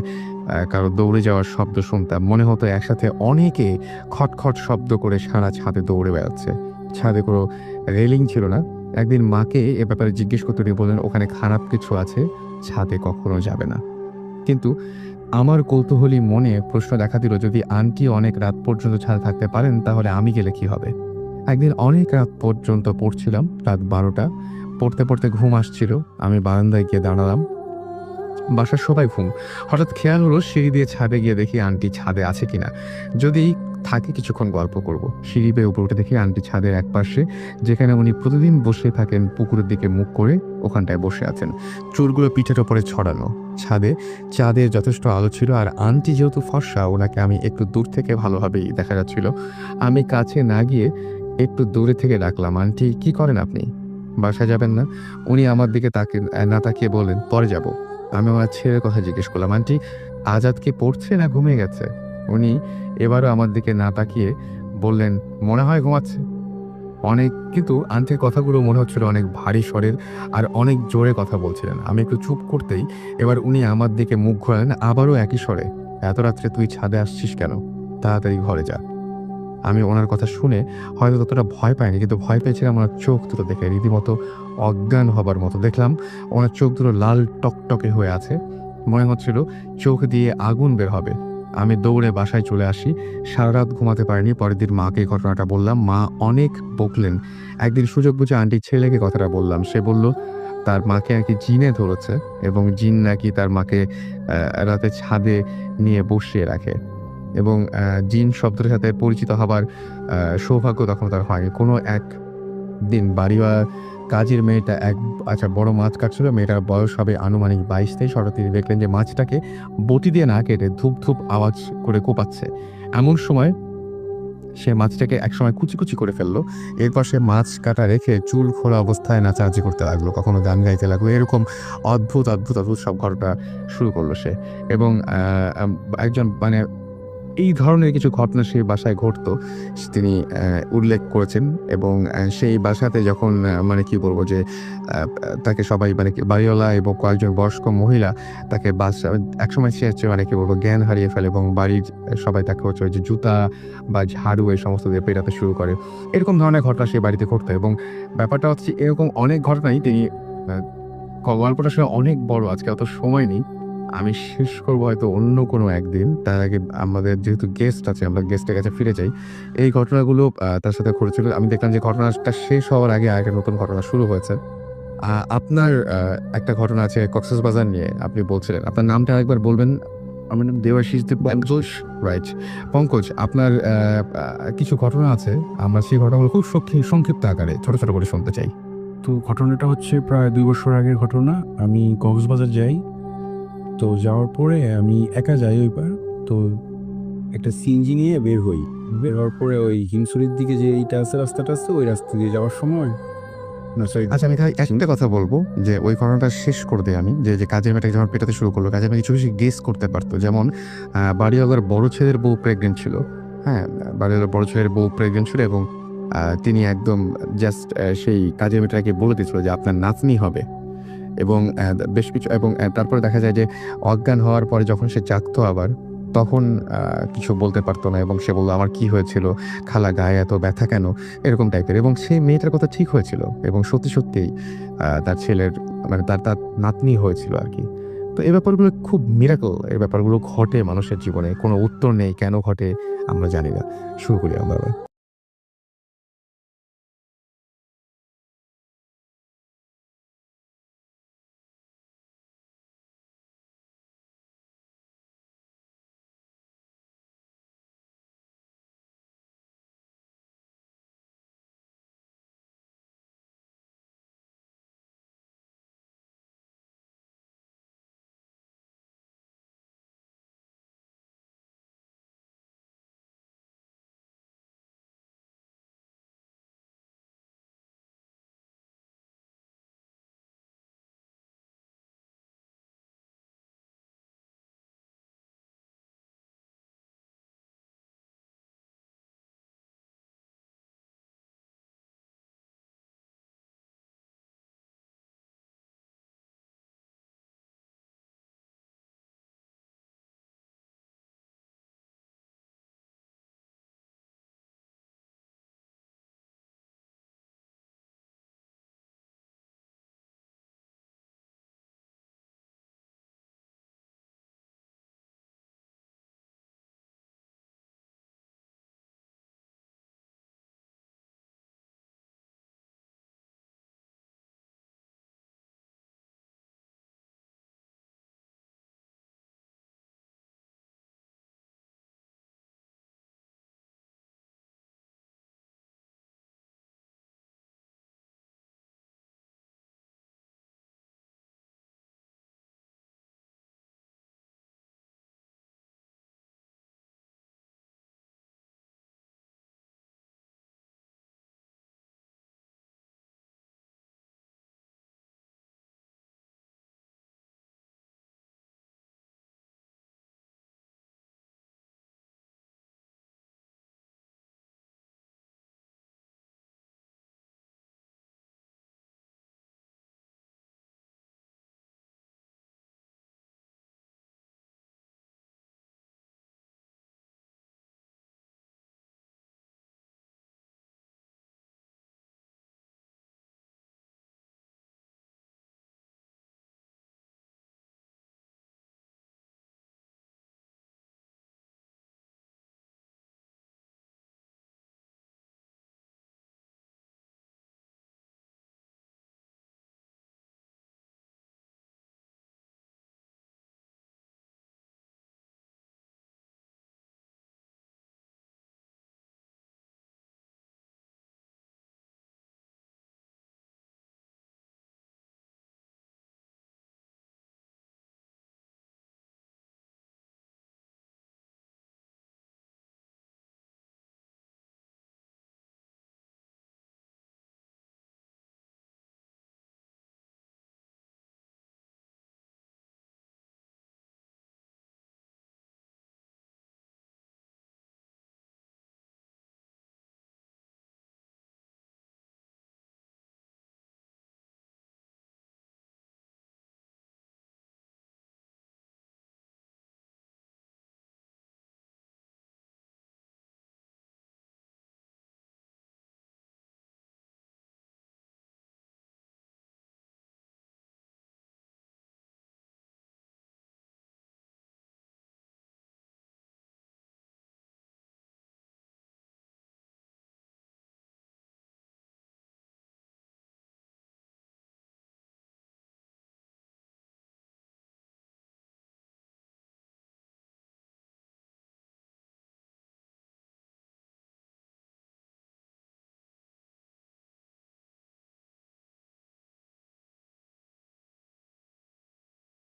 কারো দৌড়ে যাওয়ার শব্দ শুনতাম। মনে হতো একসাথে অনেকে খটখট শব্দ করে সারা ছাদে দৌড়ে বেড়াচ্ছে। ছাদে কোনো রেলিং ছিল না। একদিন মাকে এ ব্যাপারে জিজ্ঞেস করতে উনি বললেন, ওখানে খারাপ কিছু আছে, ছাদে কখনো যাবে না। কিন্তু আমার কৌতূহলী মনে প্রশ্ন দেখা দিল, যদি আন্টি অনেক রাত পর্যন্ত ছাদে থাকতে পারেন তাহলে আমি গেলে কি হবে? একদিন অনেক রাত পর্যন্ত পড়ছিলাম, রাত 12টা। পড়তে পড়তে ঘুম আসছিল। আমি বারান্দায় গিয়ে দাঁড়ালাম, বাসার সবাই ঘুম। হঠাৎ খেয়াল হলো সিঁড়ি দিয়ে ছাদে গিয়ে দেখি আন্টি ছাদে আছে কিনা। যদি থাকে কিছুক্ষণ গল্প করব। সিঁড়ি বেয়ে উপরে উঠে দেখি আন্টি ছাদের এক পাশে, যেখানে উনি প্রতিদিন বসে থাকেন পুকুরের দিকে মুখ করে, ওখানটায় বসে আছেন, চুলগুলো পিঠের ওপরে ছড়ানো। ছাদে চাঁদের যথেষ্ট আলো ছিল, আর আন্টি যেহেতু ফর্সা, ওনাকে আমি একটু দূর থেকে ভালোভাবেই দেখা যাচ্ছিল। আমি কাছে না গিয়ে একটু দূরে থেকে ডাকলাম, আন্টি কি করেন আপনি? বাসায় যাবেন না? উনি আমার দিকে না তাকিয়ে বললেন, পরে যাব। আমি আমার ছেলের কথা জিজ্ঞেস করলাম, আন্টি আজাদ কি পড়ছে না ঘুমিয়ে গেছে? উনি এবারও আমার দিকে না তাকিয়ে বললেন, মনে হয় ঘুমাচ্ছে। অনেক, কিন্তু আন্টির কথাগুলো মনে হচ্ছিল অনেক ভারী স্বরের আর অনেক জোরে কথা বলছিলেন। আমি একটু চুপ করতেই এবার উনি আমার দিকে মুখ ঘোরালেন আবারও একই স্বরে, এত রাত্রে তুই ছাদে আসছিস কেন? তাড়াতাড়ি ঘরে যা। আমি ওনার কথা শুনে হয়তো ততটা ভয় পাইনি, কিন্তু ভয় পেয়েছিলাম ওনার চোখ দুটো দেখে, রীতিমতো অজ্ঞান হবার মতো। দেখলাম ওনার চোখ দুটো লাল টকটকে হয়ে আছে, মনে হচ্ছিল চোখ দিয়ে আগুন বের হবে। আমি দৌড়ে বাসায় চলে আসি। সারা রাত ঘুমাতে পারিনি। পরের দিন মাকে এই ঘটনাটা বললাম। মা অনেক বকলেন। একদিন সুযোগ বুঝে আন্টির ছেলেকে কথাটা বললাম। সে বলল তার মাকে নাকি জিনে ধরেছে এবং জিন নাকি তার মাকে রাতে ছাদে নিয়ে বসিয়ে রাখে এবং জিন শব্দের সাথে পরিচিত হবার সৌভাগ্য তখন তার হয়নি। কোনো একদিন বাড়িওয়ালা কাজের মেয়েটা বড় মাছ কাটছিল। মেয়েটার বয়স হবে আনুমানিক 22-23। হঠাৎ তিনি দেখলেন যে মাছটাকে বটি দিয়ে না কেটে ধূপ ধূপ আওয়াজ করে কোপাচ্ছে। এমন সময় সে মাছটাকে একসময় কুচি কুচি করে ফেললো। এরপর সে মাছ কাটা রেখে চুল খোলা অবস্থায় নাচানাচি করতে লাগলো, কখনো গান গাইতে লাগলো। এরকম অদ্ভুত অদ্ভুত অদ্ভুত সব ঘটনা শুরু করলো সে। এবং একজন মানে এই ধরনের কিছু ঘটনা সেই বাসায় ঘটতো তিনি উল্লেখ করেছেন। এবং সেই বাসাতে যখন মানে কি বলবো যে তাকে সবাই মানে বাড়িওয়ালা এবং কয়েকজন বয়স্ক মহিলা তাকে বাসা একসময় সে হচ্ছে মানে কি বলবো জ্ঞান হারিয়ে ফেলে এবং বাড়ির সবাই তাকে হচ্ছে ওই যে জুতা বা ঝাড়ু এই সমস্ত দিয়ে পেটাতে শুরু করে। এরকম ধরনের ঘটনা সেই বাড়িতে ঘটতো। এবং ব্যাপারটা হচ্ছে এরকম অনেক ঘটনাই তিনি গল্পটা আসলে অনেক বড়, আজকে অত সময় নেই, আমি শেষ করবো হয়তো অন্য কোনো একদিন। তার আগে আমাদের যেহেতু গেস্ট আছে, আমরা গেস্টের কাছে ফিরে যাই। এই ঘটনাগুলো তার সাথে ঘটেছিল। আমি দেখলাম যে ঘটনাটা শেষ হওয়ার আগে আরেকটা নতুন ঘটনা শুরু হয়েছে। আপনার একটা ঘটনা আছে কক্সবাজার নিয়ে, আপনি বলছিলেন। আপনার নামটা একবার বলবেন? আমার নাম দেবাশিস পঙ্কজ। রাইট, পঙ্কজ, আপনার কিছু ঘটনা আছে, আমরা সেই ঘটনাগুলো খুব সংক্ষিপ্ত আকারে ছোট ছোট করে শুনতে চাই। তো ঘটনাটা হচ্ছে প্রায় 2 বছর আগের ঘটনা। আমি কক্সবাজার যাই। তো যাওয়ার পরে আমি একা যাই ওই পার। তো একটা সিএনজি নিয়ে বের হই। বের হওয়ার পরে ওই হিমছড়ির দিকে যে এইটা আছে, রাস্তাটা আছে, ওই রাস্তা দিয়ে যাওয়ার সময় আচ্ছা, আমি তাই একটা কথা বলবো যে ওই ঘটনাটা শেষ করে দিই আমি, যে কাজের মেয়েটাকে যখন পেটাতে শুরু করলো, কাজের মেয়ে কিছু কিছু গেস করতে পারতো। যেমন বাড়িওয়ালার বড় ছেলের বউ প্রেগনেন্ট ছিল। হ্যাঁ, বাড়িওয়ালার বড় ছেলের বউ প্রেগনেন্ট ছিল এবং তিনি একদম জাস্ট সেই কাজের মেয়েটাকে বলে দিয়েছিল যে আপনার নাতনি হবে। এবং বেশ কিছু এবং তারপরে দেখা যায় যে অজ্ঞান হওয়ার পরে যখন সে জাগতো আবার, তখন কিছু বলতে পারতো না এবং সে বললো আমার কি হয়েছিল, খালা গায়ে এত ব্যথা কেন, এরকম টাইপের। এবং সেই মেয়েটার কথা ঠিক হয়েছিল এবং সত্যি সত্যিই তার ছেলের মানে তার তার নাতনি হয়েছিল আর কি। তো এই ব্যাপারগুলো খুব মিরাকল, এই ব্যাপারগুলো ঘটে মানুষের জীবনে, কোনো উত্তর নেই কেন ঘটে আমরা জানি না। শুরু করি আমরা।